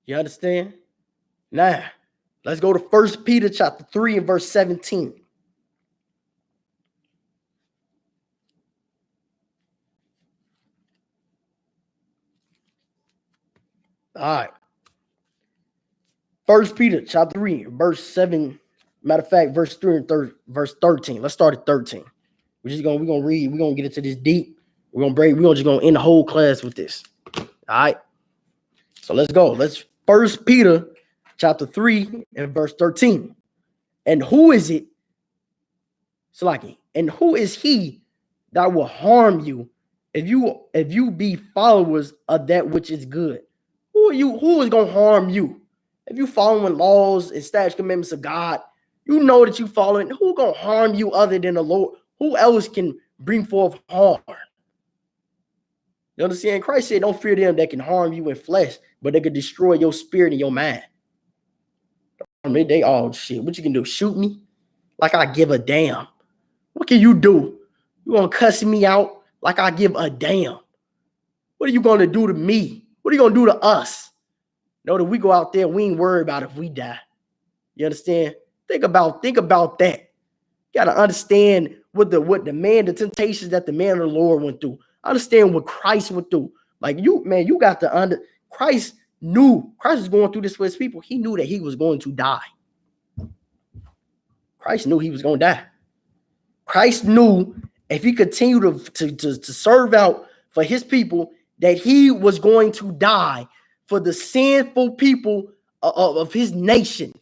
You understand? Now, let's go to 1 Peter chapter 3 and verse 17. All right. 1 Peter chapter 3, verse 7. Matter of fact, verse 3 and verse 13. Let's start at 13. We're gonna read, we're gonna get into this deep. We're just gonna end the whole class with this. All right. So let's go. Let's 1 Peter chapter 3 and verse 13. And who is it? Salaki. And who is he that will harm you if you be followers of that which is good? Who are you? Who is gonna harm you? If you following laws and statutes, commandments of God, you know that you following. Who gonna harm you other than the Lord? Who else can bring forth harm? You understand? Christ said, "Don't fear them that can harm you in flesh, but they can destroy your spirit and your mind." I mean, they all shit. What you can do? Shoot me? Like I give a damn. What can you do? You gonna cuss me out? Like I give a damn. What are you gonna do to me? What are you gonna do to us? Know that we go out there, we ain't worried about if we die. You understand? Think about that. You gotta understand what the temptations that the man of the Lord went through. Understand what Christ went through. Like you got to Christ was going through this for his people. He knew that he was going to die. Christ knew he was going to die. Christ knew if he continued to serve out for his people, that he was going to die for the sinful people of his nation.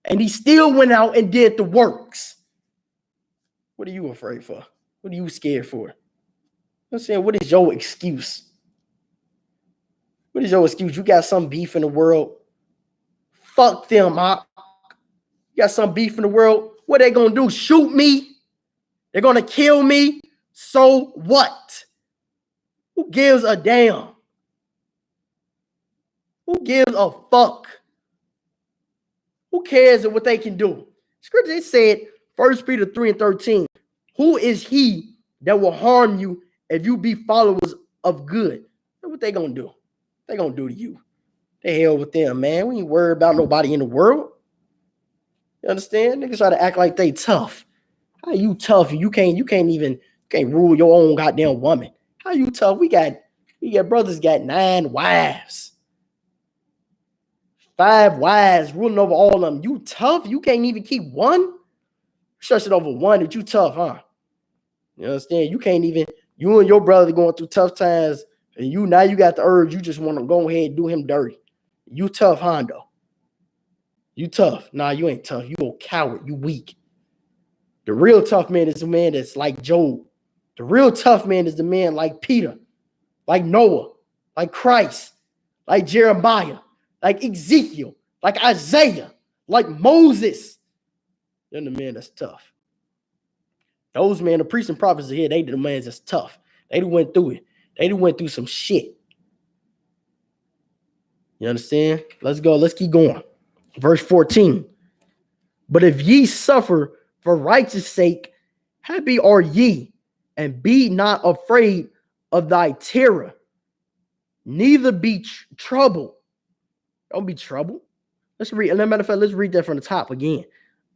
And he still went out and did the works. What are you afraid for? What are you scared for? I'm saying, what is your excuse? What is your excuse? You got some beef in the world. Fuck them, huh? You got some beef in the world. What they gonna do? Shoot me? They're gonna kill me? So what? Who gives a damn? Who gives a fuck? Who cares what they can do? Scripture said, 1 Peter 3 and 13, who is he that will harm you if you be followers of good? What they gonna do? They gonna do to you? The hell with them, man. We ain't worried about nobody in the world. You understand? Niggas try to act like they tough. How you tough? You can't rule your own goddamn woman. How you tough? We got brothers got 9 wives. 5 wives ruling over all of them. You tough? You can't even keep one? Shush it over one that you tough, huh? You understand? You can't even, you and your brother going through tough times, and now you got the urge, you just want to go ahead and do him dirty. You tough, Hondo. You tough. Nah, you ain't tough. You a coward. You weak. The real tough man is the man that's like Job. The real tough man is the man like Peter, like Noah, like Christ, like Jeremiah, like Ezekiel, like Isaiah, like Moses. They're the man that's tough. Those men, the priests and prophets are here, they the man that's tough. They done went through it. They done went through some shit. You understand? Let's go. Let's keep going. Verse 14. But if ye suffer for righteous sake, happy are ye, and be not afraid of thy terror, neither be troubled. Don't be troubled. Let's read. As a matter of fact, let's read that from the top again.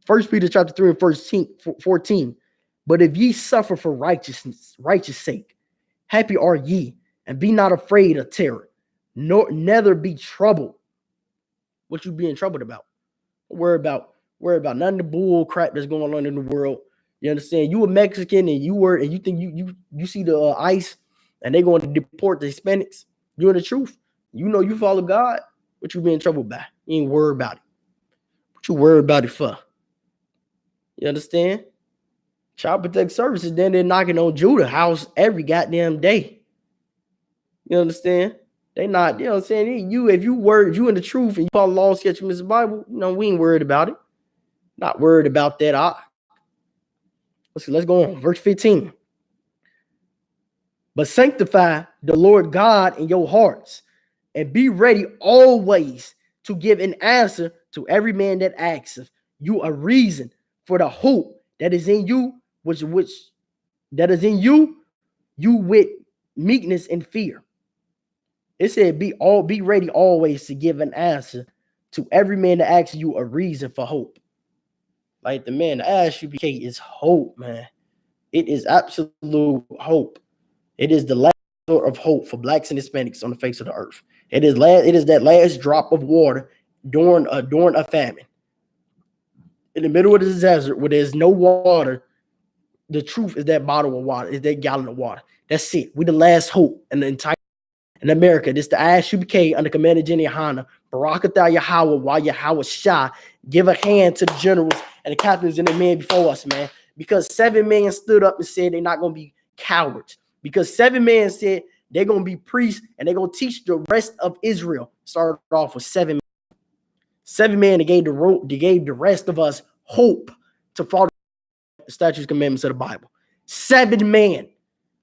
1 Peter chapter 3 and verse 14. But if ye suffer for righteous sake, happy are ye, and be not afraid of terror, nor neither be troubled. What you being troubled about? Worry about none of the bull crap that's going on in the world. You understand? You a Mexican and you think you see the ICE and they going to deport the Hispanics. You're the truth. You know you follow God. What you being troubled by? You ain't worried about it. What you worried about it for? You understand? Child Protective Services, then they're knocking on Judah house every goddamn day. You understand? They not, you know what I'm saying? If you in the truth and you follow law, sketch, Mr. Bible, we ain't worried about it. Not worried about that. Let's go on. Verse 15. But sanctify the Lord God in your hearts, and be ready always to give an answer to every man that asketh you a reason for the hope that is in you, which that is in you with meekness and fear. It said, be ready always to give an answer to every man that asks you a reason for hope. Like the man, the I.S.U.P.K is hope, man. It is absolute hope. It is the last sort of hope for blacks and Hispanics on the face of the earth. It is that last drop of water during a famine. In the middle of the desert where there's no water, the truth is that bottle of water, is that gallon of water. That's it. We're the last hope in the entire in America. This is the I.S.U.P.K under Commander GEN.YAHANNA. Barakatah Yahweh, while Yahweh Shah. Give a hand to the generals and the captains and the men before us, man. Because 7 men stood up and said they're not going to be cowards. Because 7 men said they're going to be priests and they're going to teach the rest of Israel. Started off with 7 men. 7 men that gave the rest of us hope to follow the statutes, commandments of the Bible. 7 men.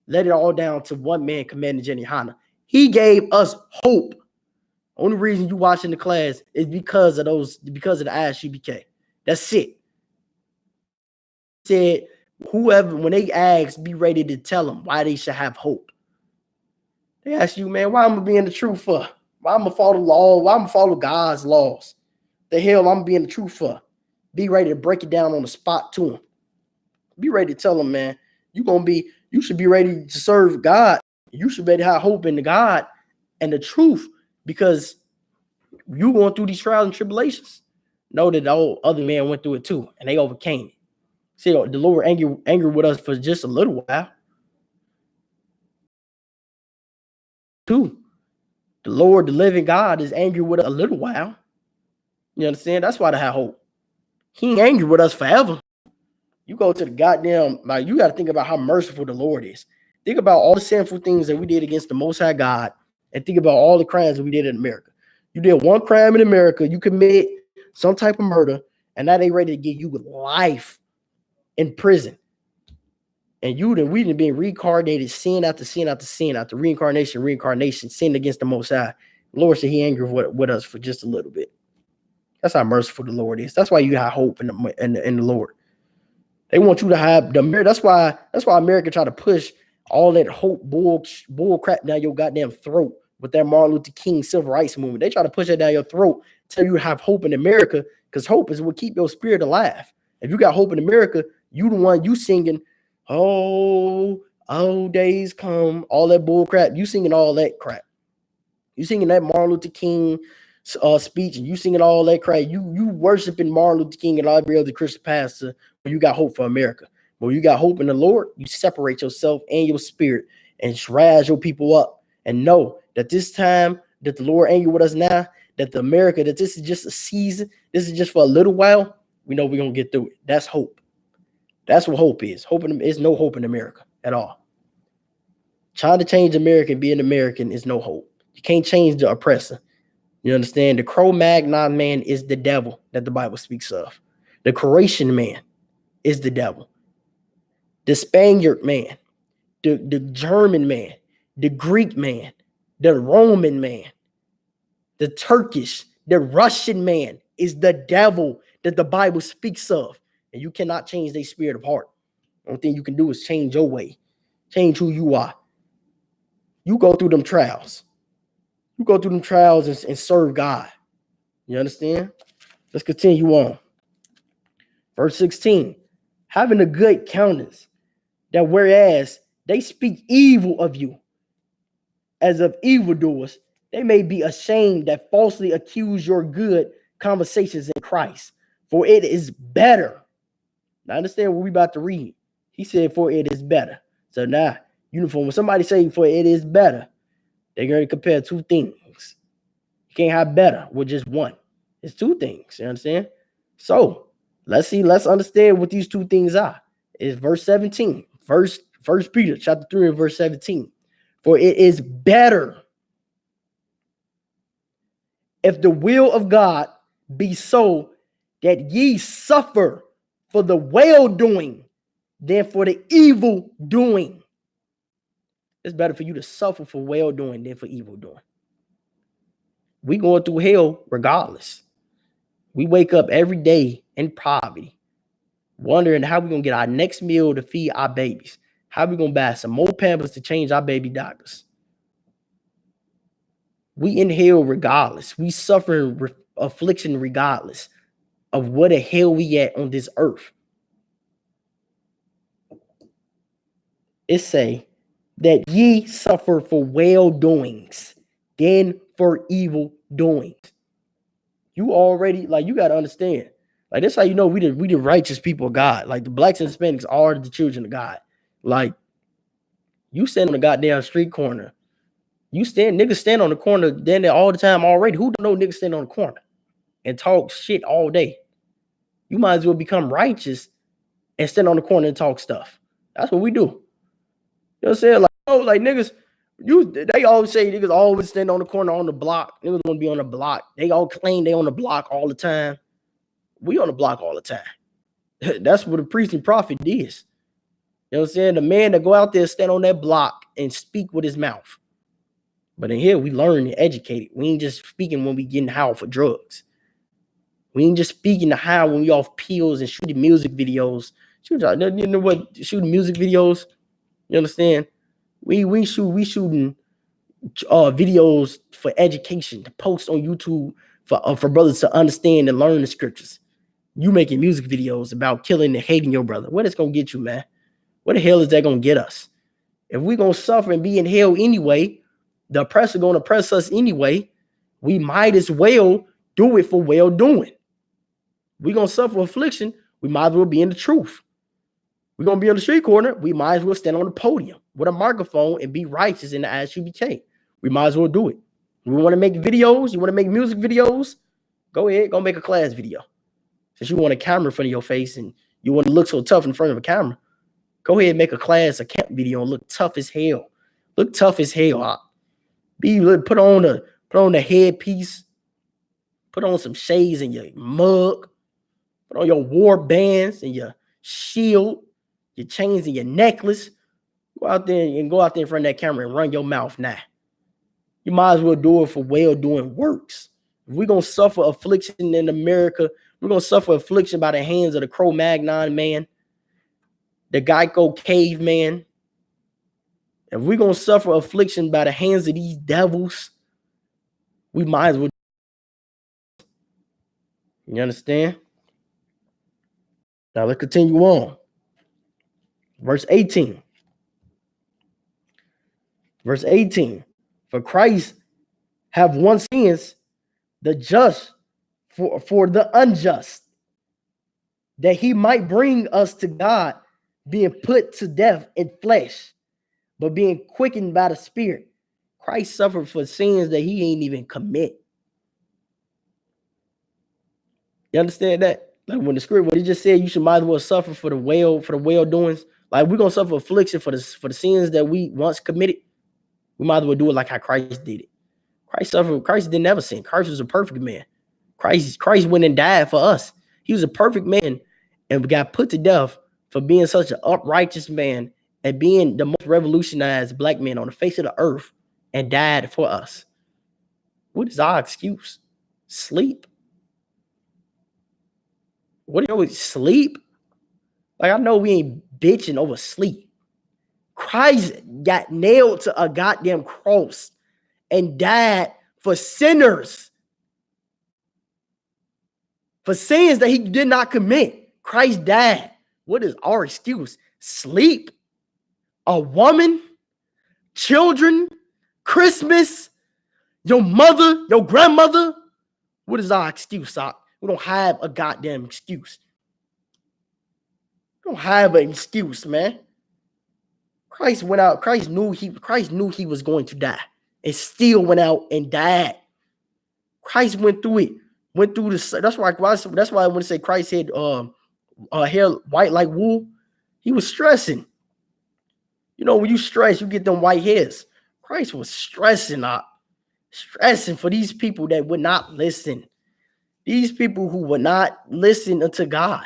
Let it all down to 1 man, Commander GEN.YAHANNA. He gave us hope. Only reason you watching the class is because of the I.S.U.P.K. That's it. Said whoever, when they ask, be ready to tell them why they should have hope. They ask you, man, why I'm gonna be in the truth for? Why I'm gonna follow the law? Why I'm gonna follow God's laws? The hell I'm gonna be in the truth for? Be ready to break it down on the spot to them. Be ready to tell them, man, you should be ready to serve God. You should be ready to have hope in the God and the truth, because you going through these trials and tribulations. Know that the other man went through it too, and they overcame it. See, the Lord angry with us for just a little while. Too. The Lord, the living God, is angry with us a little while. You understand? That's why they have hope. He ain't angry with us forever. You go to the goddamn, like, you got to think about how merciful the Lord is. Think about all the sinful things that we did against the Most High God, and think about all the crimes that we did in America. You did one crime in America, you commit some type of murder, and now they ready to give you life in prison. And we done been reincarnated, sin after sin after sin, after reincarnation, sin against the Most High. The Lord said he angry with us for just a little bit. That's how merciful the Lord is. That's why you have hope in the Lord. They want you to have the mirror. That's why America try to push all that hope bull crap down your goddamn throat with that Martin Luther King civil rights movement. They try to push it down your throat, tell you have hope in America, because hope is what keep your spirit alive. If you got hope in America, you the one you singing, oh days come, all that bull crap. You singing all that crap. You singing that Martin Luther King speech, and you singing all that crap. You worshiping Martin Luther King and all every other Christian pastor. When you got hope for America, when you got hope in the Lord, you separate yourself and your spirit and rise your people up, and know that this time that the Lord angry with us now, that the America, that this is just a season, this is just for a little while. We know we're gonna get through it. That's hope. That's what hope is. Is no hope in America at all. Trying to change America and be an American is no hope. You can't change the oppressor. You understand? The Cro-Magnon man is the devil that the Bible speaks of. The Croatian man is the devil. The Spaniard man, the German man, the Greek man, the Roman man, the Turkish, the Russian man is the devil that the Bible speaks of. And you cannot change their spirit of heart. The only thing you can do is change your way, change who you are. You go through them trials. You go through them trials and serve God. You understand? Let's continue on. Verse 16, having a good countenance, that whereas they speak evil of you as of evildoers, they may be ashamed that falsely accuse your good conversations in Christ. For it is better. Now understand what we about to read. He said, for it is better. So now, uniform, when somebody say for it is better, they're going to compare 2 things. You can't have better with just one. It's 2 things. You understand? So let's understand what these 2 things are. It's verse 17. First Peter chapter 3 and verse 17. For it is better, if the will of God be so, that ye suffer for the well-doing than for the evil doing. It's better for you to suffer for well-doing than for evil doing. We going through hell regardless. We wake up every day in poverty, wondering how we're going to get our next meal to feed our babies. How we going to buy some more Pampers to change our baby doctors. We in hell regardless. We suffer affliction regardless of what the hell we at on this earth. It say that ye suffer for well-doings, then for evil doings. You already, like, you got to understand. Like, that's how you know we the righteous people of God. Like, the blacks and Hispanics are the children of God. Like, you stand on the goddamn street corner. Niggas stand on the corner then all the time already. Who don't know niggas stand on the corner and talk shit all day? You might as well become righteous and stand on the corner and talk stuff. That's what we do. You know what I'm saying? Like, oh, like niggas, they always say niggas always stand on the corner on the block. Niggas want to be on the block. They all claim they on the block all the time. We on the block all the time. That's what a priest and prophet is. You know what I'm saying? The man that go out there, stand on that block and speak with his mouth. But in here, we learn and educate. We ain't just speaking when we getting high for drugs. We ain't just speaking to high when we off pills and shooting music videos. You know what? Shooting music videos. You understand? We shooting videos for education to post on YouTube for brothers to understand and learn the scriptures. You making music videos about killing and hating your brother. What it's gonna get you, man? What the hell is that gonna get us? If we gonna suffer and be in hell anyway, the oppressor gonna oppress us anyway, we might as well do it for well doing. We gonna suffer affliction, we might as well be in the truth. We're gonna be on the street corner, we might as well stand on the podium with a microphone and be righteous in the I.S.U.P.K. We might as well do it. We want to make videos, you want to make music videos, go ahead, go make a class video. Since you want a camera in front of your face and you want to look so tough in front of a camera, go ahead and make a class, a camp video, and look tough as hell. Look tough as hell. Put on the headpiece, put on some shades in your mug, put on your war bands and your shield, your chains and your necklace. Go out there in front of that camera and run your mouth now. You might as well do it for well-doing works. If we're going to suffer affliction in America, we're going to suffer affliction by the hands of the Cro-Magnon man, the Geico caveman. If we're going to suffer affliction by the hands of these devils, we might as well. You understand? Now let's continue on. Verse 18. Verse 18. For Christ have won sins, the just for the unjust, that he might bring us to God, being put to death in flesh, but being quickened by the Spirit. Christ suffered for sins that he ain't even commit. You understand that? Like when he just said you should might as well suffer for the well doings. Like we're gonna suffer affliction for the sins that we once committed. We might as well do it like how Christ did it. Christ suffered. Christ didn't ever sin. Christ was a perfect man. Christ went and died for us. He was a perfect man and got put to death for being such an uprighteous man and being the most revolutionized black man on the face of the earth and died for us. What is our excuse? Sleep. What do you always sleep? Like, I know we ain't bitching over sleep. Christ got nailed to a goddamn cross and died for sinners. For sins that he did not commit. Christ died. What is our excuse? Sleep? A woman? Children? Christmas? Your mother? Your grandmother? What is our excuse, Sock? We don't have a goddamn excuse. We don't have an excuse, man. Christ went out. Christ knew he was going to die and still went out and died. Christ went through it. Went through this. That's why I want to say Christ had hair white like wool. He was stressing. You know, when you stress, you get them white hairs. Christ was stressing for these people that would not listen. These people who would not listen unto God.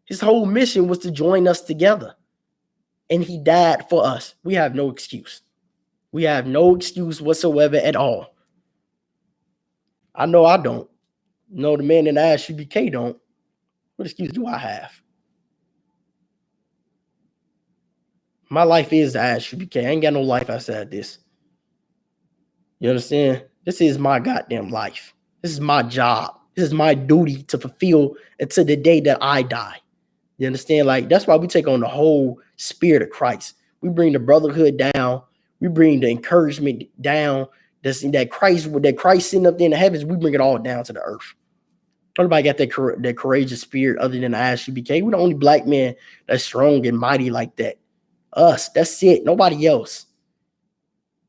His whole mission was to join us together. And he died for us. We have no excuse. We have no excuse whatsoever at all. I know I don't. No, the man in the I.S.U.P.K. don't. What excuse do I have? My life is the I.S.U.P.K. I ain't got no life outside this. You understand? This is my goddamn life. This is my job. This is my duty to fulfill until the day that I die. You understand? Like, that's why we take on the whole spirit of Christ. We bring the brotherhood down. We bring the encouragement down. that Christ sitting up there in the heavens, we bring it all down to the earth. Nobody got that courageous spirit other than the I.S.U.P.K. We're the only black man that's strong and mighty like that. Us, that's it. Nobody else.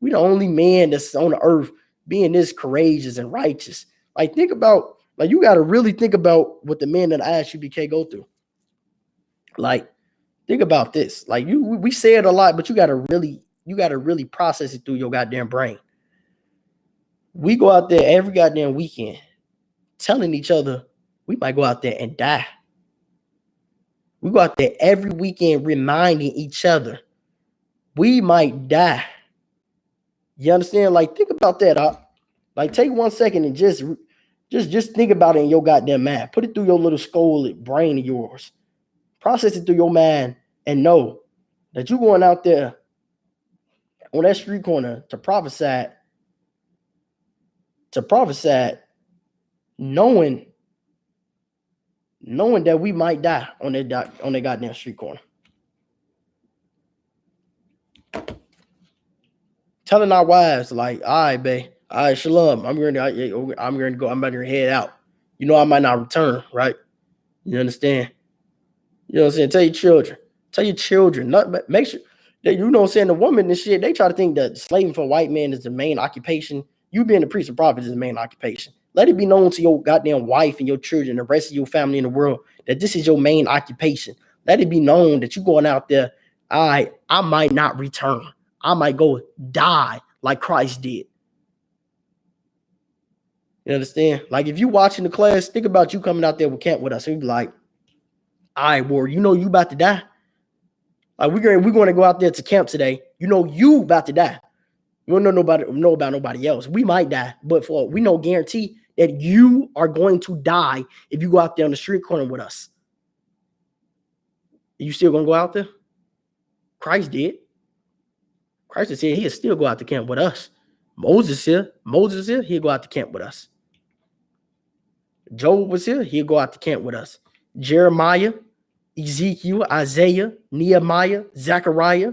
We the only man that's on the earth being this courageous and righteous. Like, think about, like, you got to really think about what the men of the I.S.U.P.K. go through. Like, think about this. Like, we say it a lot, but you got to really process it through your goddamn brain. We go out there every goddamn weekend telling each other we might go out there and die. We go out there every weekend reminding each other we might die. You understand? Like, think about that. Like, take 1 second and just think about it in your goddamn mind. Put it through your little skull brain of yours. Process it through your mind and know that you're going out there on that street corner to prophesy, knowing that we might die on that goddamn street corner. Telling our wives, like, all right, babe, all right, shalom, I'm going to go, I'm about to head out. You know, I might not return, right? You understand? You know what I'm saying? Tell your children, make sure that, you know what I'm saying, the woman and shit, they try to think that slaving for a white man is the main occupation. You being a priest or prophet is the main occupation. Let it be known to your goddamn wife and your children, the rest of your family in the world, that this is your main occupation. Let it be known that you're going out there, all right, I might not return. I might go die like Christ did. You understand? Like, if you watching the class, think about you coming out there with camp with us. And be like, all right, boy, you know you about to die. Like, we're going to go out there to camp today. You know you about to die. We don't know about nobody else. We might die, but we know guarantee that you are going to die if you go out there on the street corner with us. Are you still going to go out there? Christ did. Christ said he'll still go out to camp with us. Moses here, he'll go out to camp with us. Job was here, he'll go out to camp with us. Jeremiah, Ezekiel, Isaiah, Nehemiah, Zechariah,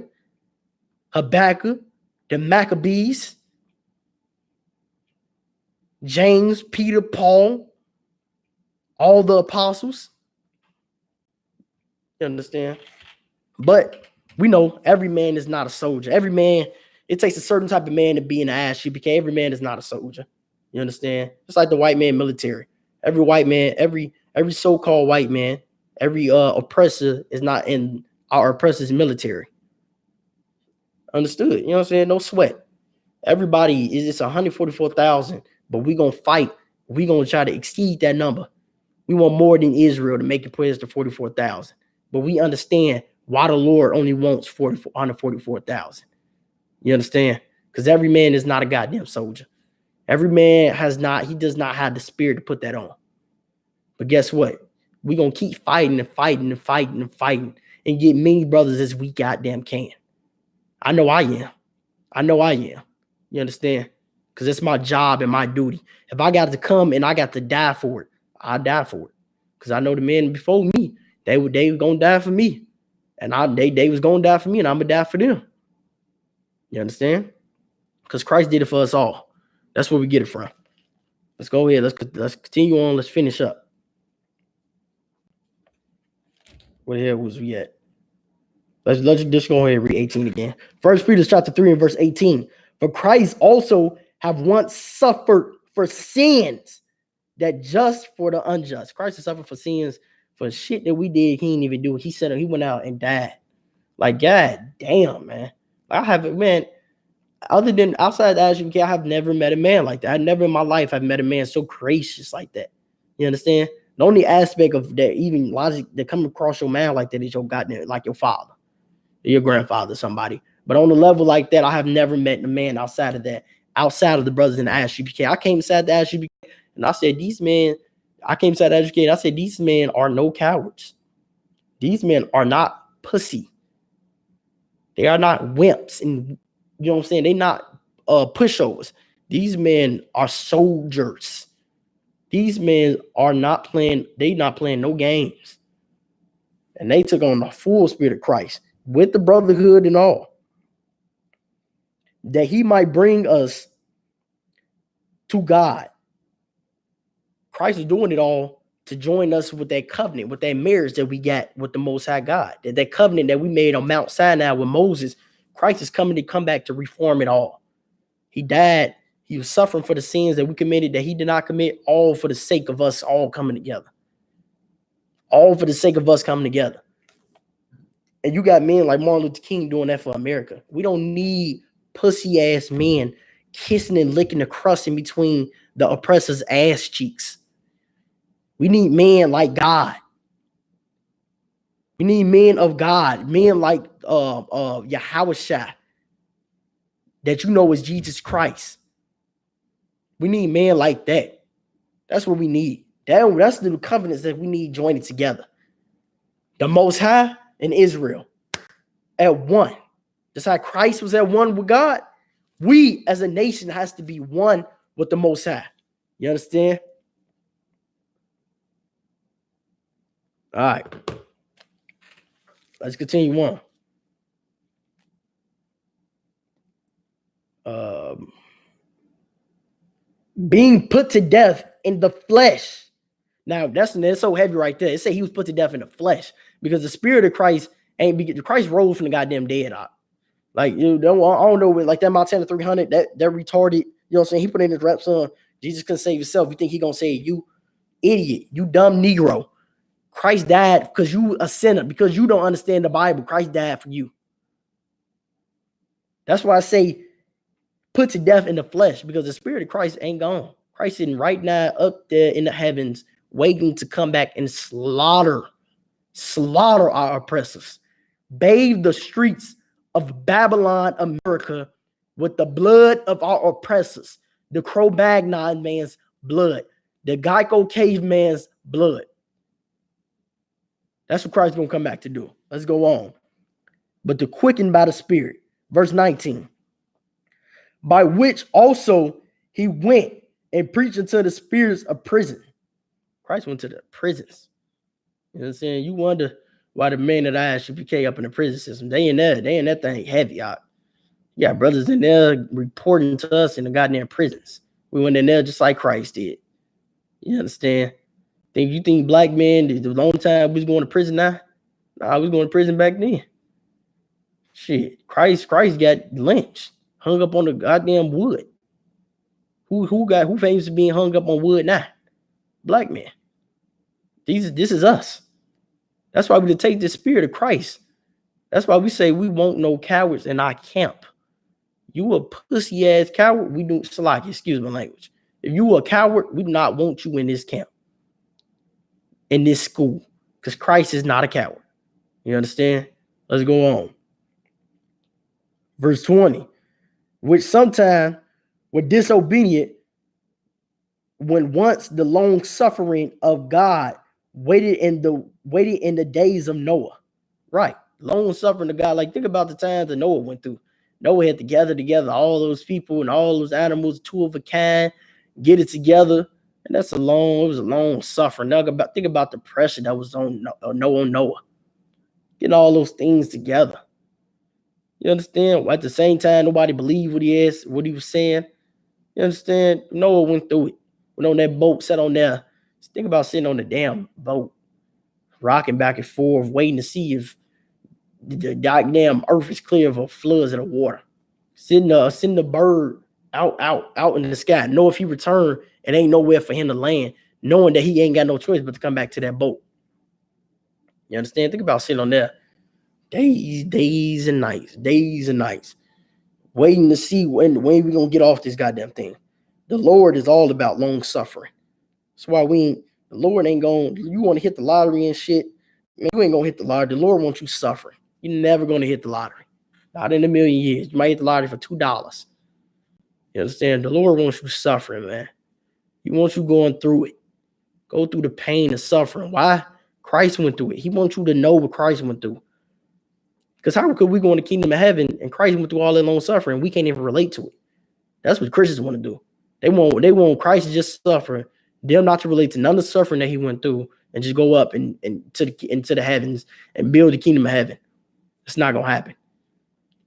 Habakkuk, the Maccabees, James, Peter, Paul, all the apostles. You understand? But we know every man is not a soldier. Every man, it takes a certain type of man to be in the I.S.U.P.K. Every man is not a soldier. You understand? It's like the white man military. Every white man, every so-called white man, every oppressor is not in our oppressor's military. Understood? You know what I'm saying? No sweat. Everybody is just 144,000, but we're going to fight. We're going to try to exceed that number. We want more than Israel to make it pledge to 44,000. But we understand why the Lord only wants 144,000. You understand? Because every man is not a goddamn soldier. Every man does not have the spirit to put that on. But guess what? We're going to keep fighting and fighting and fighting and fighting and get many brothers as we goddamn can. I know I am. You understand? Because it's my job and my duty. If I got to come and I got to die for it, I'll die for it. Because I know the men before me, they were going to die for me. And they was going to die for me, and I'm going to die for them. You understand? Because Christ did it for us all. That's where we get it from. Let's go ahead. Let's continue on. Let's finish up. Where the hell was we at? Let's just go ahead and read 18 again. 1 Peter chapter 3 and verse 18. For Christ also have once suffered for sins, that just for the unjust. Christ has suffered for sins, for shit that we did he didn't even do. He said he went out and died. Like, god damn, man. I haven't, man, other than outside the I.S.U.P.K, I have never met a man like that. I never in my life have met a man so gracious like that. You understand? The only aspect of that, even logic that come across your mind like that, is your goddamn, like your father, or your grandfather, somebody. But on the level like that, I have never met a man outside of that, outside of the brothers in the I.S.U.P.K. I came inside the I.S.U.P.K. and I said, these men are no cowards. These men are not pussy. They are not wimps, and you know what I'm saying? They not pushovers. These men are soldiers. These men are not playing. They not playing no games. And they took on the full spirit of Christ with the brotherhood and all, that he might bring us to God. Christ is doing it all to join us with that covenant, with that marriage that we got with the Most High God. That covenant that we made on Mount Sinai with Moses, Christ is coming to come back to reform it all. He died. He was suffering for the sins that we committed, that he did not commit, all for the sake of us all coming together. All for the sake of us coming together. And you got men like Martin Luther King doing that for America. We don't need pussy ass men kissing and licking the crust in between the oppressor's ass cheeks. We need men like God. We need men of God, men like Yahushua, that you know is Jesus Christ. We need men like that. That's what we need. That's the covenants that we need joining together. The Most High and Israel at one. Just how Christ was at one with God, we as a nation has to be one with the Most High. You understand? All right. Let's continue on. Being put to death in the flesh. Now, that's so heavy right there. It say he was put to death in the flesh because the spirit of Christ Christ rose from the goddamn dead. Like, I don't know, like that Montana 300, that retarded, you know what I'm saying? He put in his rap song, Jesus couldn't save himself. You think he gonna save you? Idiot, you dumb Negro. Christ died because you a sinner, because you don't understand the Bible. Christ died for you. That's why I say put to death in the flesh, because the spirit of Christ ain't gone. Christ sitting right now up there in the heavens, waiting to come back and slaughter our oppressors, bathe the streets of Babylon, America, with the blood of our oppressors, the Cro-Magnon man's blood, the Geico caveman's blood. That's what Christ is going to come back to do. Let's go on. But the quickened by the Spirit, verse 19, by which also he went and preached unto the spirits of prison. Christ went to the prisons. You know what I'm saying? You wonder why the men at I.S.U.P.K up in the prison system, they in that thing heavy out. Yeah, brothers in there reporting to us in the goddamn prisons. We went in there just like Christ did. You understand? You think black men, the long time we was going to prison now? Nah, we was going to prison back then. Shit, Christ got lynched, hung up on the goddamn wood. Who famous for being hung up on wood now? Black men. This is us. That's why we take the spirit of Christ. That's why we say we won't no cowards in our camp. You a pussy ass coward, we do Salaki, excuse my language. If you a coward, we do not want you in this camp, in this school, because Christ is not a coward. You understand? Let's go on. Verse 20, which sometime were disobedient when once the long suffering of God waited in the days of Noah. Right. Long suffering of God. Like, think about the times that Noah went through. Noah had to gather together all those people and all those animals, two of a kind, get it together. And it was a long suffering. Now think about the pressure that was on Noah. Getting all those things together. You understand? At the same time, nobody believed what he was saying. You understand? Noah went through it. Went on that boat, sat on there. Just think about sitting on the damn boat, rocking back and forth, waiting to see if the goddamn earth is clear of floods in the water. Sitting the bird out in the sky. Know if he returned, it ain't nowhere for him to land, knowing that he ain't got no choice but to come back to that boat. You understand? Think about sitting on there days and nights, waiting to see when we gonna get off this goddamn thing. The Lord is all about long suffering. That's why the Lord ain't going, you want to hit the lottery and shit, man, you ain't gonna hit the lottery. The Lord wants you suffering. You're never gonna hit the lottery. Not in a million years. You might hit the lottery for $2. You understand? The Lord wants you suffering, man. He wants you going through it. Go through the pain and suffering. Why? Christ went through it. He wants you to know what Christ went through. Because how could we go in the kingdom of heaven and Christ went through all that long suffering? We can't even relate to it. That's what Christians want to do. They want Christ to just suffer, them not to relate to none of the suffering that he went through, and just go up into the heavens and build the kingdom of heaven. It's not gonna happen.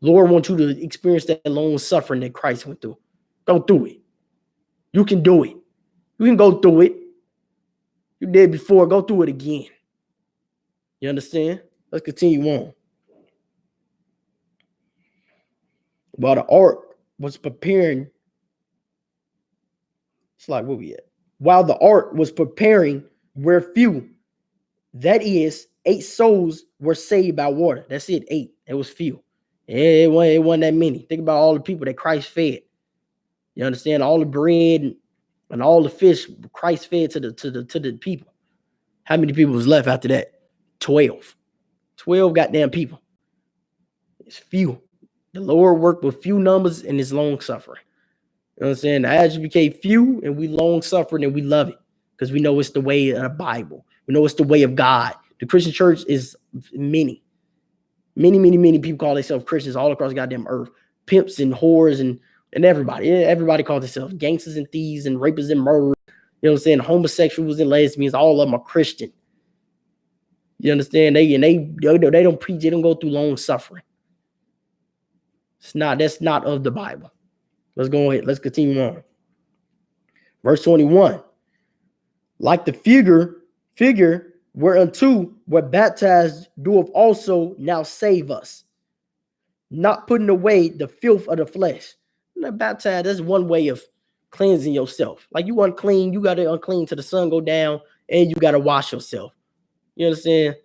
Lord wants you to experience that long suffering that Christ went through. Go through it. You can do it. You can go through it. You did before. Go through it again. You understand? Let's continue on. While the ark was preparing, it's like, where we at? While the ark was preparing, where few, that is, 8 souls were saved by water. That's it, 8. It was few. It wasn't that many. Think about all the people that Christ fed. You understand? All the bread and all the fish Christ fed to the people. How many people was left after that? 12. 12 goddamn people. It's few. The Lord worked with few numbers and is long suffering. You know what I'm saying? The ISUPK few and we long suffering and we love it because we know it's the way of the Bible. We know it's the way of God. The Christian church is many people call themselves Christians all across the goddamn earth. Pimps and whores and everybody. Everybody calls themselves gangsters and thieves and rapists and murderers. You know what I'm saying? Homosexuals and lesbians, all of them are Christian. You understand? They don't preach, they don't go through long suffering. That's not of the Bible. Let's go ahead. Let's continue on. Verse 21. Like the figure whereunto were baptized doeth also now save us, not putting away the filth of the flesh. Not baptized, that's one way of cleansing yourself. Like you unclean, you got to unclean till the sun go down and you got to wash yourself. You understand?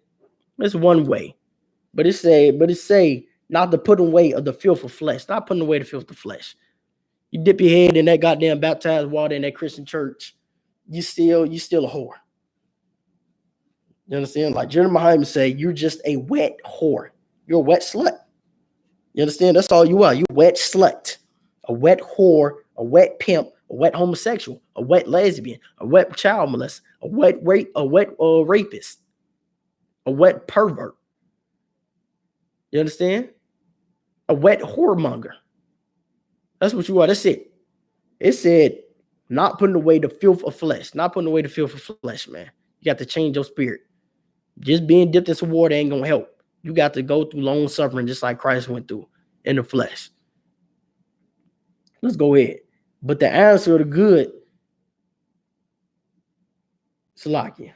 That's one way. But it say not to put away of the filth of flesh, not putting away the filth of flesh. You dip your head in that goddamn baptized water in that Christian church, you still a whore. You understand? Like GEN.YAHANNA say, you're just a wet whore. You're a wet slut. You understand? That's all you are. You wet slut, a wet whore, a wet pimp, a wet homosexual, a wet lesbian, a wet child molester, a wet rapist, a wet pervert. You understand? A wet whoremonger. That's what you are. That's it. It said, not putting away the filth of flesh. Not putting away the filth of flesh, man. You got to change your spirit. Just being dipped in some water ain't going to help. You got to go through long suffering just like Christ went through in the flesh. Let's go ahead. But the answer of the good, Salakia.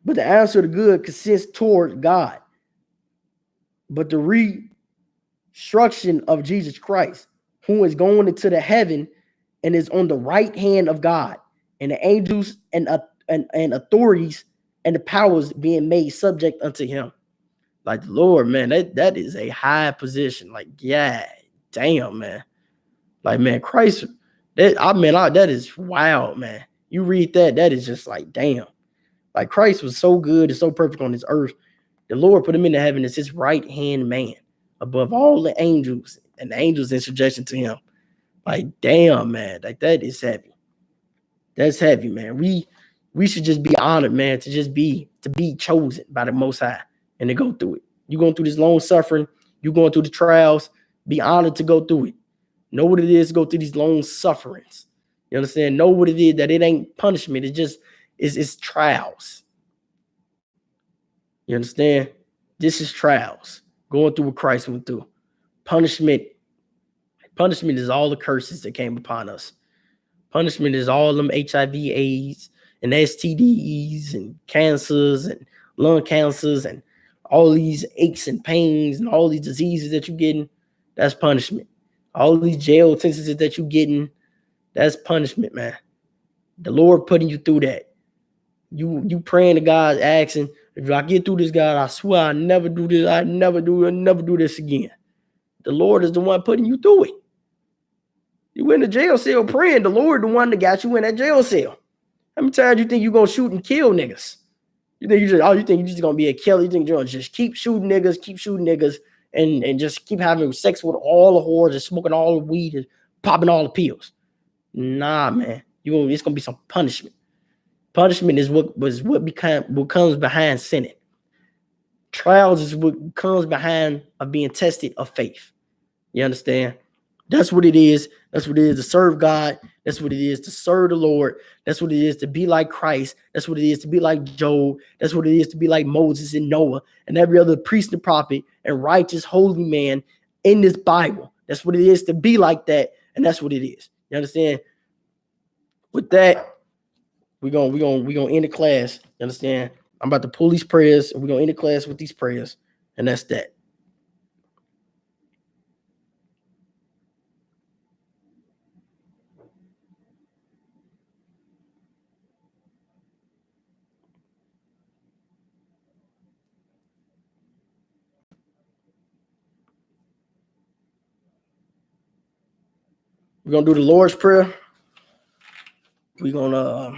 But the answer of the good consists toward God. But the restruction of Jesus Christ, who is going into the heaven and is on the right hand of God, and the angels and authorities and the powers being made subject unto him. Like the Lord, man, that is a high position. Like, yeah, damn, man. Like, man, Christ, that is wild, man. You read that is just like, damn. Like Christ was so good and so perfect on this earth. The Lord put him into heaven as his right-hand man above all the angels, and the angels in subjection to him. Like, damn, man, like that is heavy. That's heavy, man. We should just be honored, man, to be chosen by the Most High and to go through it. You going through this long suffering, you going through the trials, be honored to go through it. Know what it is to go through these long sufferings. You understand? Know what it is, that it ain't punishment. It's trials. You understand? This is trials. Going through what Christ went through. Punishment is all the curses that came upon us. Punishment is all them HIV, AIDS, and STDs, and cancers, and lung cancers, and all these aches and pains, and all these diseases that you're getting. That's punishment. All these jail sentences that you're getting, that's punishment, man. The Lord putting you through that. You praying to God, asking, if I get through this, God, I swear I'll never do this. I'll never do this again. The Lord is the one putting you through it. You in the jail cell praying, the Lord the one that got you in that jail cell. How many times you think you're going to shoot and kill niggas? You think you're just going to be a killer? You think you're going to just keep shooting niggas, and just keep having sex with all the whores and smoking all the weed and popping all the pills? Nah, man. It's going to be some punishment. Punishment is what comes behind sinning. Trials is what comes behind of being tested of faith. You understand? That's what it is. That's what it is to serve God. That's what it is to serve the Lord. That's what it is to be like Christ. That's what it is to be like Job. That's what it is to be like Moses and Noah and every other priest and prophet and righteous holy man in this Bible. That's what it is to be like that, and that's what it is. You understand? With that, we're gonna end the class. You understand? I'm about to pull these prayers, and we're gonna end the class with these prayers, and that's that. We're gonna do the Lord's Prayer. We're gonna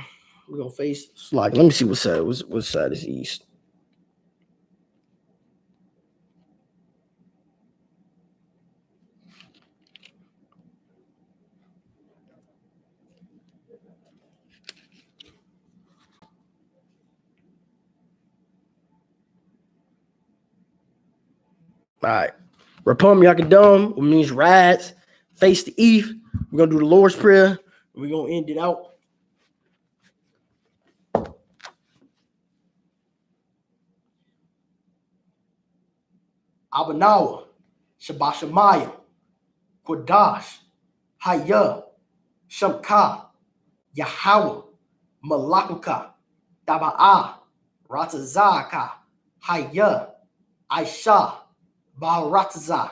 face like, let me see what side is east. All right. Rapam Yakadum, which means rise, face the Eve. We're gonna do the Lord's Prayer. We're gonna end it out. Abanawa, Shabashamaya, Kodash, Haya, Shamka, Yahweh, Malakuka, Daba'a, Ratazaka, Haya, Aisha, Barataza,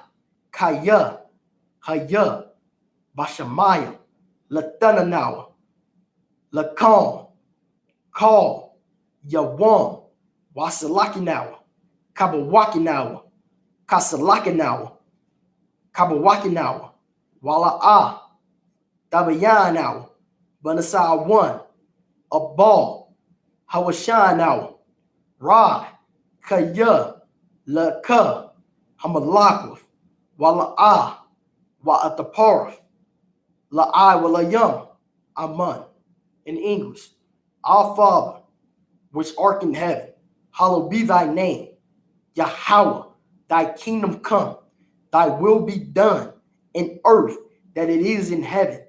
Kaya, Haya, Bashamaya, Latananawa, Lakan, Call, Yawan, Wasalakinawa, Kabawakinawa, Kasalakinawa, Kabawakinawa, Wala'a, Dabayanawa, Banasa 1, Abal, Hawashanawa, Ra, Kaya, Laka, Hamalakwaf, Wala'a, Wa'ataparaf, La'ai Walayam, Aman. In English, Our Father, which art in heaven, hallowed be thy name. Yahweh, thy kingdom come, thy will be done in earth that it is in heaven.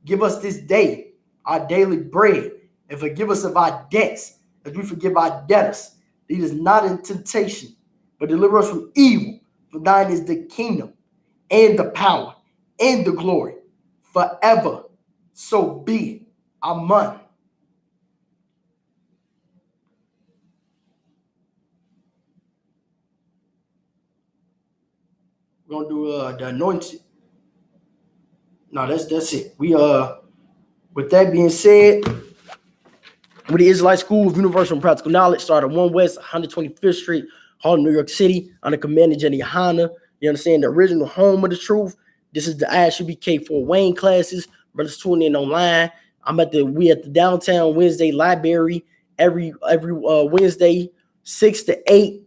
Give us this day our daily bread, and forgive us of our debts as we forgive our debtors. Lead us not into temptation, but deliver us from evil. For thine is the kingdom and the power and the glory forever. So be it. Amen. We're gonna do the anointing. No, that's it. With that being said, with the Israelite School of Universal and Practical Knowledge, started 1 West 125th Street, Harlem, New York City, under Commander GEN.YAHANNA. You understand, the original home of the truth. This is the I.S.U.P.K. Fort Wayne classes. Brothers tuning in online. We at the downtown Wednesday library every Wednesday, 6 to 8.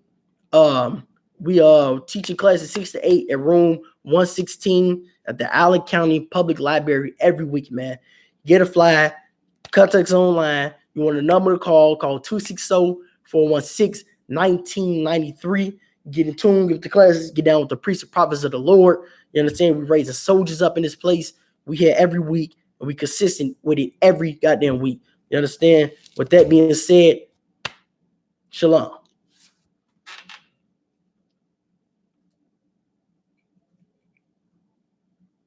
We teaching classes 6 to 8 at room 116 at the Allen County Public Library every week, man. Get a fly, contact us online. You want a number to call 260-416-1993. Get in tune, get the classes, get down with the priests and prophets of the Lord. You understand? We raising soldiers up in this place. We here every week, and we consistent with it every goddamn week. You understand? With that being said, shalom.